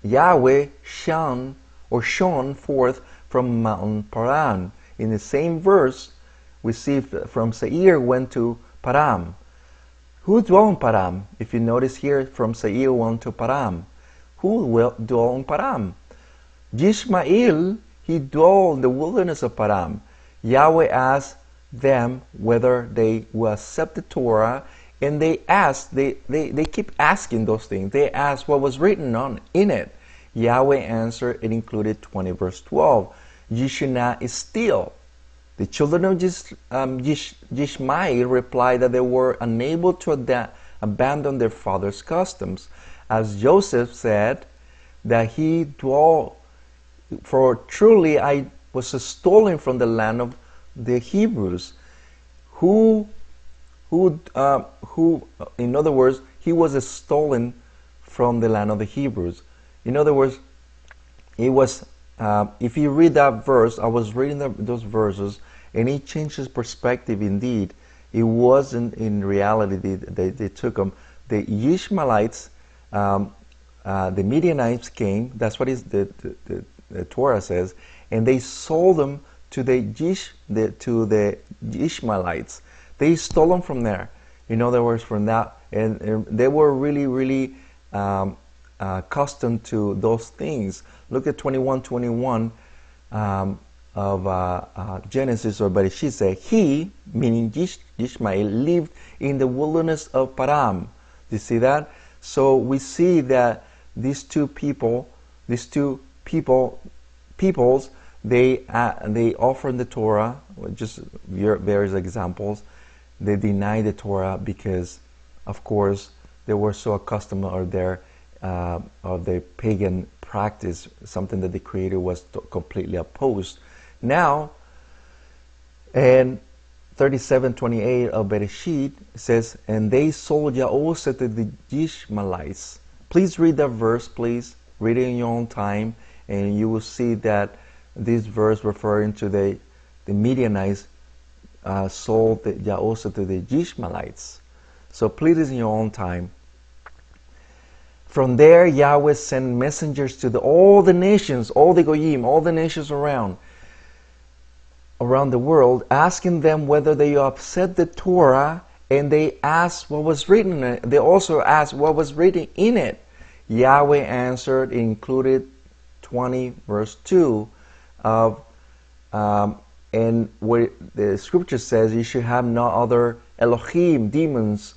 Yahweh shone forth from Mount Paran. In the same verse, we see from Seir went to Param. Who dwelt in Param? If you notice here, from Seir went to Param. Who dwelt in Param? Yishmael, he dwelt in the wilderness of Param. Yahweh asked them whether they will accept the Torah, and they asked, they keep asking those things. They asked what was written in it. Yahweh answered, it included 20 verse 12. You should not steal. The children of Yishmael replied that they were unable to abandon their father's customs. As Joseph said, that he dwelt, for truly I was stolen from the land of the Hebrews. Who, in other words, he was stolen from the land of the Hebrews. In other words, it was, if you read that verse, I was reading those verses, and it changes perspective indeed. It wasn't in reality they took them. The Ishmaelites, the Midianites came, that's what the Torah says, and they sold them to the Ishmaelites. They stole them from there. In other words, from that, and they were really accustomed to those things. Look at 21:21 of Genesis or Bereshit. Said he, meaning Ishmael, lived in the wilderness of Param. You see that? So we see that these two peoples, they offered the Torah. Just various examples. They denied the Torah because, of course, they were so accustomed of their pagan practice, something that the Creator was completely opposed. Now, in 37:28 of Bereshit, it says, and they sold Yaoseh to the Ishmaelites. Please read that verse, please. Read it in your own time, and you will see that this verse referring to the Midianites sold Yaoseh to the Ishmaelites. So please read in your own time. From there, Yahweh sent messengers to all the nations, all the Goyim, all the nations around the world, asking them whether they upset the Torah, and they asked what was written in it. They also asked what was written in it. Yahweh answered, included 20 verse 2 of, and where the scripture says, you should have no other Elohim, demons,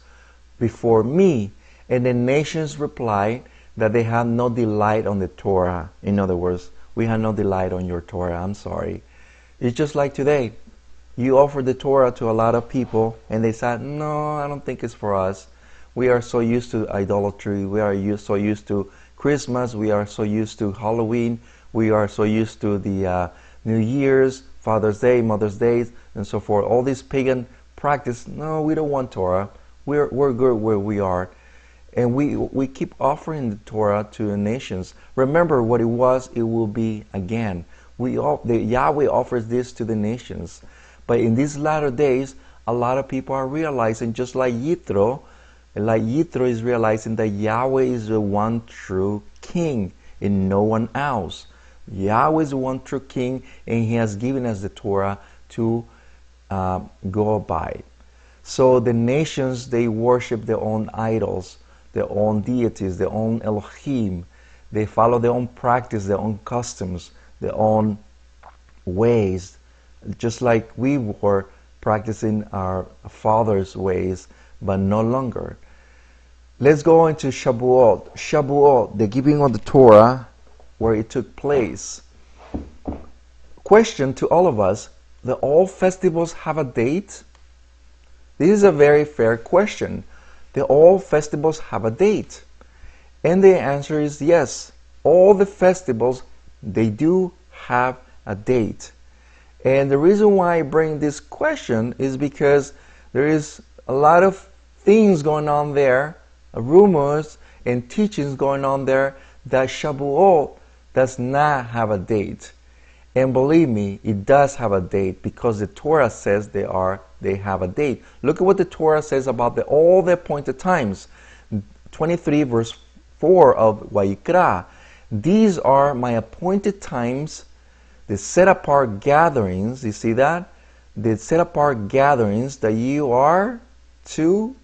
before me. And the nations replied that they had no delight on the Torah. In other words, we have no delight on your Torah. I'm sorry. It's just like today. You offer the Torah to a lot of people, and they said, no, I don't think it's for us. We are so used to idolatry. We are so used to Christmas. We are so used to Halloween. We are so used to the New Year's, Father's Day, Mother's Day, and so forth. All this pagan practice. No, we don't want Torah. We're good where we are. And we keep offering the Torah to the nations. Remember what it was, it will be again. Yahweh offers this to the nations. But in these latter days, a lot of people are realizing, just like Yitro is realizing that Yahweh is the one true king and no one else. Yahweh is the one true king, and he has given us the Torah to go by. So the nations, they worship their own idols, their own deities, their own Elohim. They follow their own practice, their own customs, their own ways, just like we were practicing our father's ways, but no longer. Let's go into Shavuot. Shavuot, the giving of the Torah, where it took place. Question to all of us: do all festivals have a date? This is a very fair question. Do all festivals have a date? And the answer is yes. All the festivals, they do have a date. And the reason why I bring this question is because there is a lot of things going on there, rumors and teachings going on there, that Shavuot does not have a date. And believe me, it does have a date, because the Torah says they have a date. Look at what the Torah says about all the appointed times. 23 verse 4 of Vayikra. These are my appointed times, the set apart gatherings. You see that? The set apart gatherings that you are to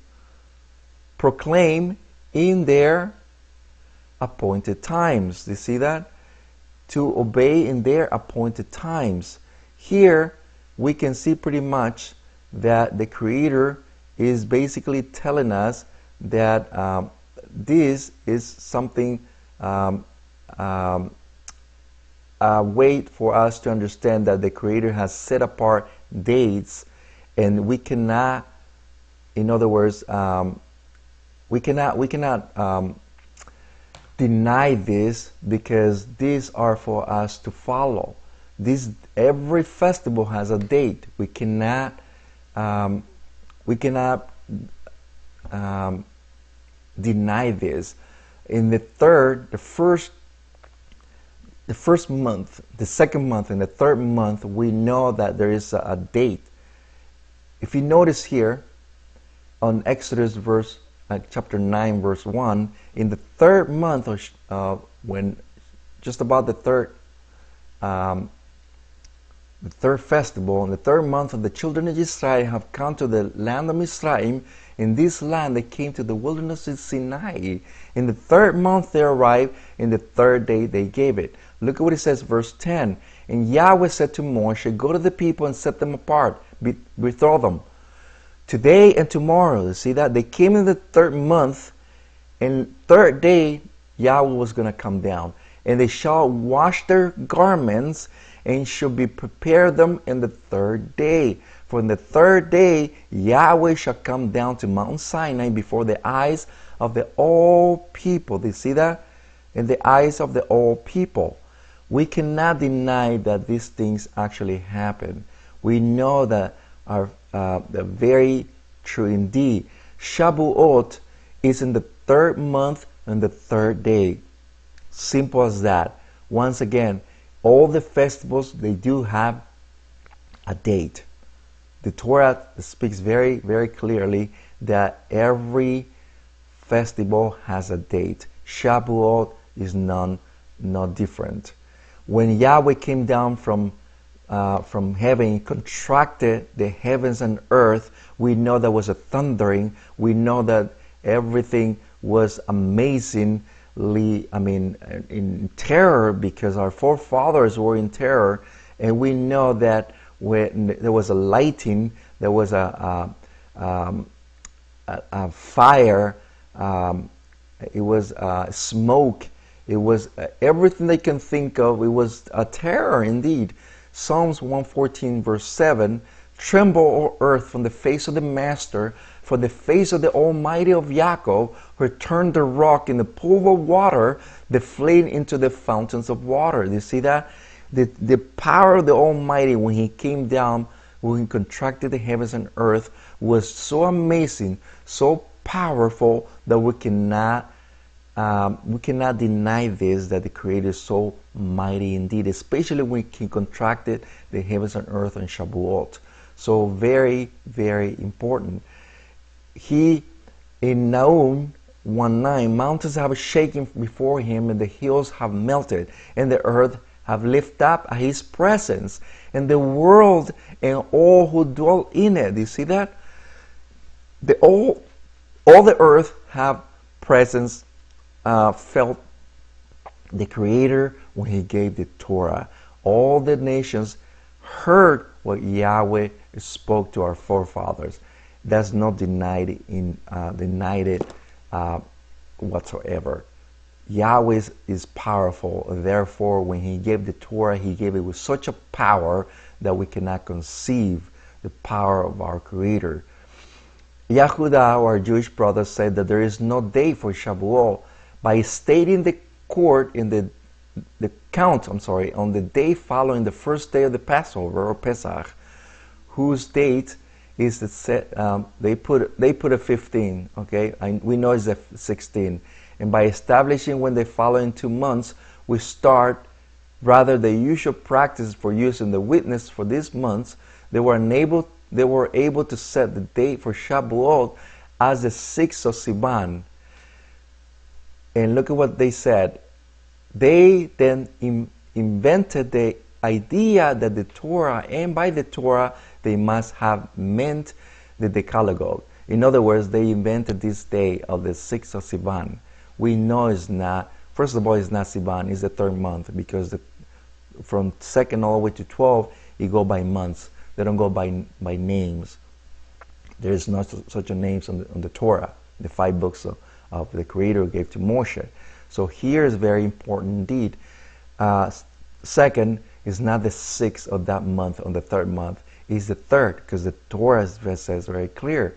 proclaim in their appointed times. You see that? To obey in their appointed times. Here we can see pretty much that the Creator is basically telling us that this is something, a way for us to understand that the Creator has set apart dates, and we cannot, in other words, we cannot deny this, because these are for us to follow. Every festival has a date. We cannot deny this. In the first month, the second month, and the third month, we know that there is a date. If you notice here on Exodus chapter 9 verse 1, in the third month, when just about the third festival, in the third month of the children of Yisra'i have come to the land of Yisra'i. In this land they came to the wilderness of Sinai. In the third month they arrived, in the third day they gave it. Look at what it says, verse 10. And Yahweh said to Moshe, go to the people and set them apart, betroth them, today and tomorrow. You see that? They came in the third month, and third day Yahweh was going to come down. And they shall wash their garments, and shall be prepare them in the third day. For in the third day Yahweh shall come down to Mount Sinai before the eyes of the all people. Do you see that? In the eyes of the all people. We cannot deny that these things actually happen. We know that are very true indeed. Shavuot is in the third month and the third day. Simple as that. Once again, all the festivals, they do have a date. The Torah speaks very, very clearly that every festival has a date. Shavuot is not different. When Yahweh came down from heaven, contracted the heavens and earth, we know there was a thundering. We know that everything was amazingly, in terror, because our forefathers were in terror. And we know that when there was a lighting, there was a fire, it was smoke, it was everything they can think of. It was a terror indeed. Psalms 114 verse 7, tremble, O earth, from the face of the Master, for the face of the Almighty of Yaakov, who turned the rock in the pool of water, the flame into the fountains of water. Do you see that? The power of the Almighty, when He came down, when He contracted the heavens and earth, was so amazing, so powerful, that we cannot deny this, that the Creator is so mighty indeed, especially when He contracted the heavens and earth on Shavuot. So very, very important. He, in Nahum 1:9, mountains have shaken before Him, and the hills have melted, and the earth have lifted up at His presence, and the world and all who dwell in it. Do you see that? All the earth have presence, felt the Creator when He gave the Torah. All the nations heard what Yahweh spoke to our forefathers. That's not denied it whatsoever. Yahweh is powerful. Therefore, when He gave the Torah, He gave it with such a power that we cannot conceive the power of our Creator. Yehuda, our Jewish brother, said that there is no day for Shavuot by stating the court in the count, on the day following the first day of the Passover or Pesach, whose date is the set. They put a 15. Okay, we know it's a 16. And by establishing when they follow in 2 months, we start rather the usual practice for using the witness for these months. They were able to set the date for Shavuot as the 6th of Sivan. And look at what they said. They then invented the idea that the Torah, and by the Torah, they must have meant the Decalogue. In other words, they invented this day of the 6th of Sivan. We know it's not, first of all, it's not Sivan, it's the 3rd month, because from 2nd all the way to 12, it go by months. They don't go by names. There is not such a names on the Torah, the 5 books of the Creator gave to Moshe. So here is very important indeed. Second is not the 6th of that month, on the 3rd month. It's the 3rd, because the Torah says very clear.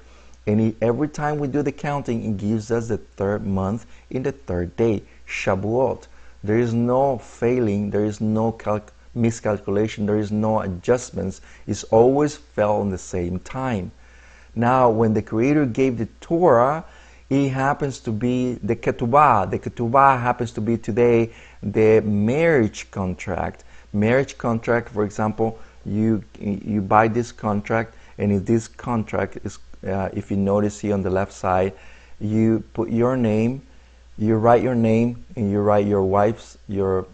And every time we do the counting, it gives us the 3rd month in the 3rd day, Shavuot. There is no failing, there is no miscalculation, there is no adjustments. It's always fell on the same time. Now, when the Creator gave the Torah, it happens to be the ketubah. The ketubah happens to be today the marriage contract. Marriage contract, for example, you buy this contract, and in this contract is, if you notice here on the left side, you put your name, you write your name, and you write your wife's, your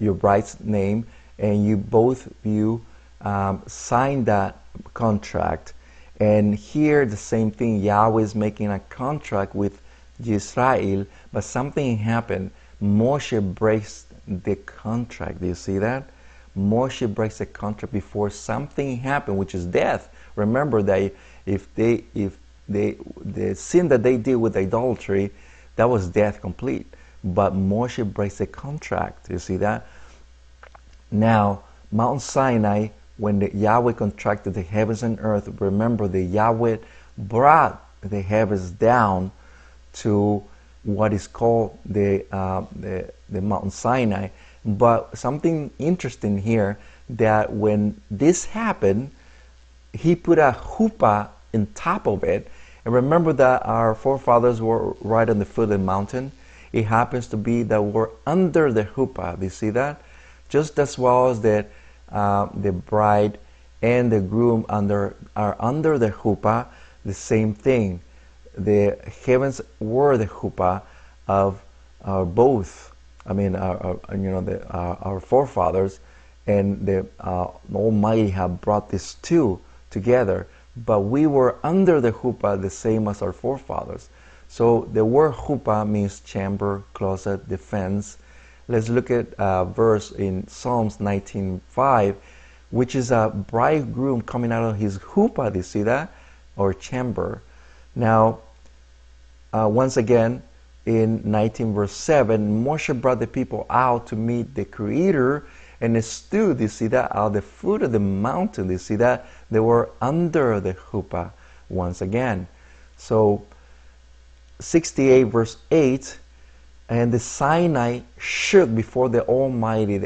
bride's name, and you both sign that contract. And here the same thing, Yahweh is making a contract with Yisra'i, but something happened. Moshe breaks the contract. Do you see that? Moshe breaks the contract before something happened, which is death. Remember that if the sin that they did with idolatry, that was death complete. But Moshe breaks the contract. You see that? Now, Mount Sinai, when the Yahweh contracted the heavens and earth, remember the Yahweh brought the heavens down to what is called the Mount Sinai. But something interesting here, that when this happened, He put a chuppah in top of it. And remember that our forefathers were right on the foot of the mountain. It happens to be that we're under the chuppah. Do you see that? Just as well as that the bride and the groom are under the chuppah, the same thing. The heavens were the chuppah of both. I mean, our forefathers, and the Almighty have brought these two together. But we were under the chuppah, the same as our forefathers. So the word chuppah means chamber, closet, defense. Let's look at a verse in Psalms 19:5, which is a bridegroom coming out of his chuppah. Do you see that? Or chamber. Now, once again, in 19 verse 7, Moshe brought the people out to meet the Creator, and they stood, you see that, at the foot of the mountain. You see that? They were under the chuppah once again. So, 68 verse 8, and the Sinai shook before the Almighty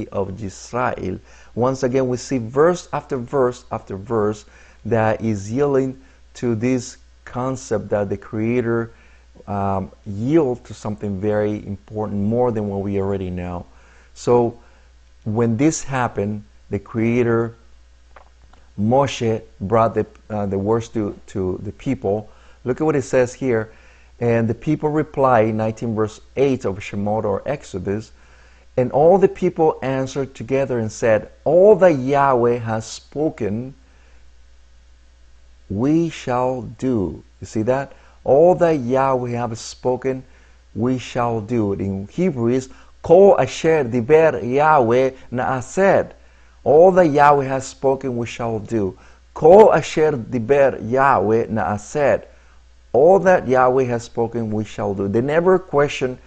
of Yisra'i. Once again, we see verse after verse after verse that is yielding to this concept that the Creator yield to something very important, more than what we already know. So when this happened, the Creator, Moshe, brought the words to the people. Look at what it says here. And the people reply, 19 verse 8 of Shemot or Exodus, and all the people answered together and said, all that Yahweh has spoken, we shall do. You see that? All that Yahweh has spoken, we shall do. In Hebrew is, Kol asher diber Yahweh na'ased. All that Yahweh has spoken, we shall do. Kol asher diber Yahweh na'ased. all that Yahweh has spoken, we shall do. They never question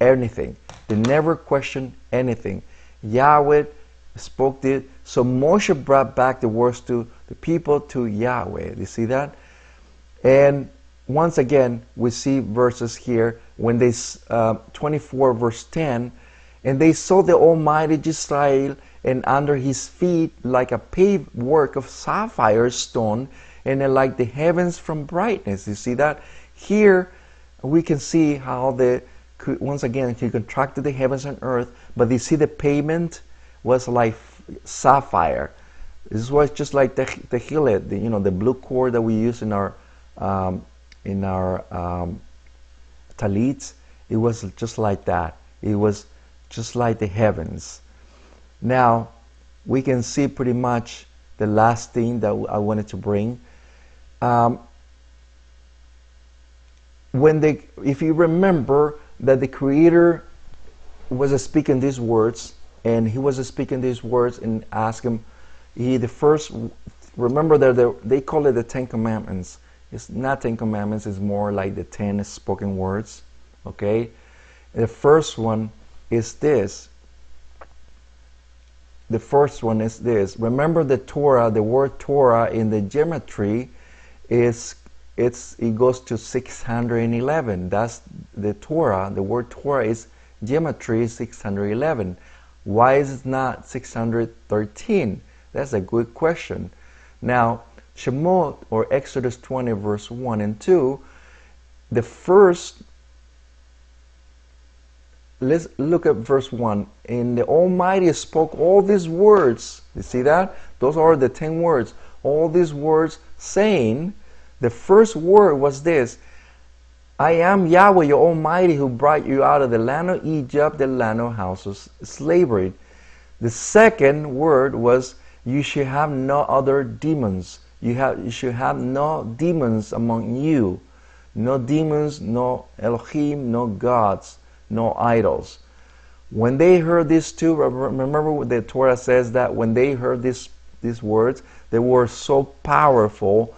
anything. They never question anything. Yahweh spoke it. So Moshe brought back the words to the people, to Yahweh. You see that? And once again, we see verses here when they 24 verse 10, and they saw the Almighty Yisra'i, and under his feet like a paved work of sapphire stone, and like the heavens from brightness. You see that? Here we can see how once again he contracted the heavens and earth, but you see the pavement was like sapphire. This was just like the hillet, the blue cord that we use in our talits. It was just like that. It was just like the heavens. Now we can see pretty much the last thing that I wanted to bring. If you remember that the Creator was speaking these words, and he was speaking these words and asked him, remember that they call it the 10 Commandments. It's not 10 Commandments, it's more like the 10 spoken words. Okay? The first one is this. The first one is this. Remember the Torah, the word Torah in the gematry it goes to 611. That's the Torah. The word Torah is gematry 611. Why is it not 613? That's a good question. Now, Shemot, or Exodus 20 verse 1 and 2, let's look at verse 1. And the Almighty spoke all these words. You see that? Those are the 10 words. All these words saying, the first word was this: I am Yahweh, your Almighty, who brought you out of the land of Egypt, the land of house of slavery. The second word was, you should have no other demons. You should have no demons among you. No demons, no Elohim, no gods, no idols. When they heard these two, remember what the Torah says, that when they heard these words, they were so powerful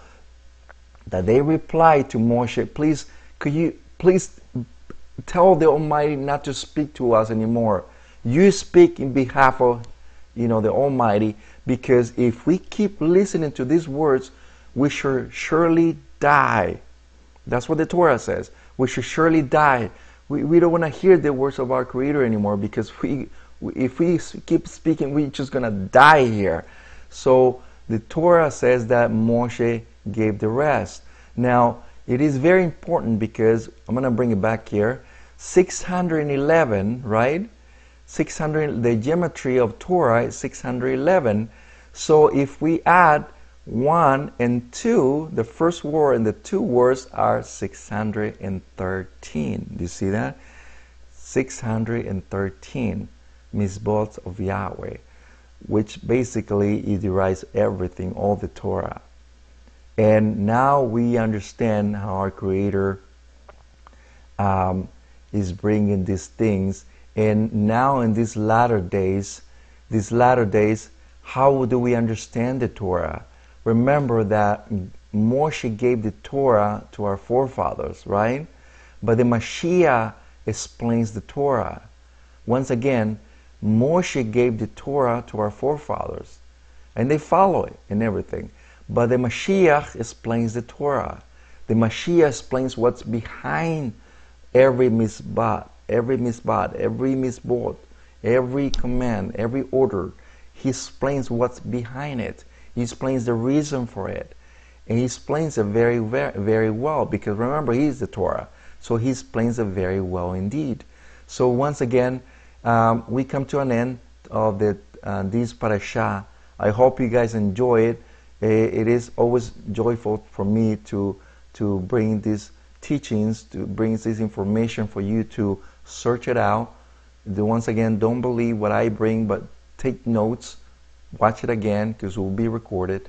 that they replied to Moshe, could you please tell the Almighty not to speak to us anymore. You speak in behalf of the Almighty, because if we keep listening to these words, we should surely die. That's what the Torah says. We should surely die. We don't want to hear the words of our Creator anymore, because if we keep speaking, we're just going to die here. So the Torah says that Moshe gave the rest. Now, it is very important, because I'm going to bring it back here. 611, right? 600. The gematry of Torah is 611. So if we add 1 and 2, the first word and the 2 words are 613. Do you see that? 613 Mizbot of Yahweh, which basically it derives everything, all the Torah. And now we understand how our Creator is bringing these things. And now in these latter days, how do we understand the Torah? Remember that Moshe gave the Torah to our forefathers, right? But the Mashiach explains the Torah. Once again, Moshe gave the Torah to our forefathers, and they follow it and everything. But the Mashiach explains the Torah. The Mashiach explains what's behind every mizbot, every mizbot, every command, every order. He explains what's behind it. He explains the reason for it. And he explains it very, very, very well, because remember, he is the Torah. So he explains it very well indeed. So once again, we come to an end of this parasha. I hope you guys enjoy it. It is always joyful for me to bring these teachings, to bring this information for you to search it out. Once again, don't believe what I bring, but take notes, watch it again, because it will be recorded,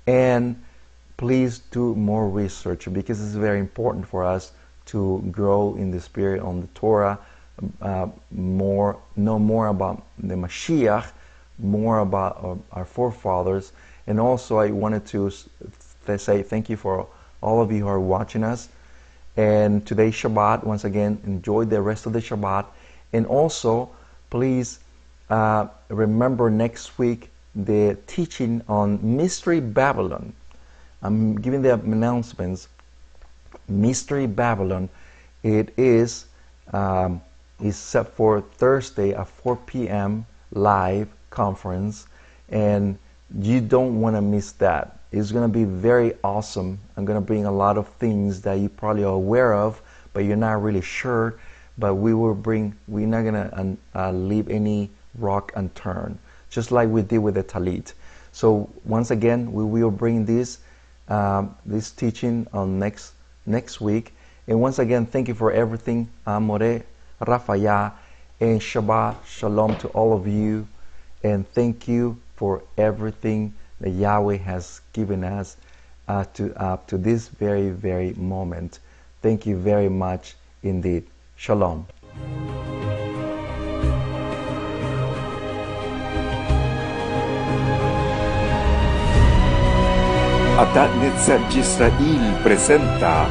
and please do more research, because it's very important for us to grow in the spirit on the Torah, know more about the Mashiach, more about our forefathers. And also I wanted to say thank you for all of you who are watching us. And today's Shabbat, once again, enjoy the rest of the Shabbat. And also, please remember next week the teaching on Mystery Babylon. I'm giving the announcements. Mystery Babylon, it is set for Thursday at 4 p.m. live conference, and you don't want to miss that. It's going to be very awesome. I'm going to bring a lot of things that you probably are aware of, but you're not really sure. But we're not going to leave any rock unturned, just like we did with the Talit. So once again, we will bring this teaching on next week. And once again, thank you for everything. Moreh, Rapha'Yah, and Shabbat Shalom to all of you. And thank you for everything that Yahweh has given us to this very, very moment. Thank you very much indeed. Shalom. Adat Netzer Yisra'i presenta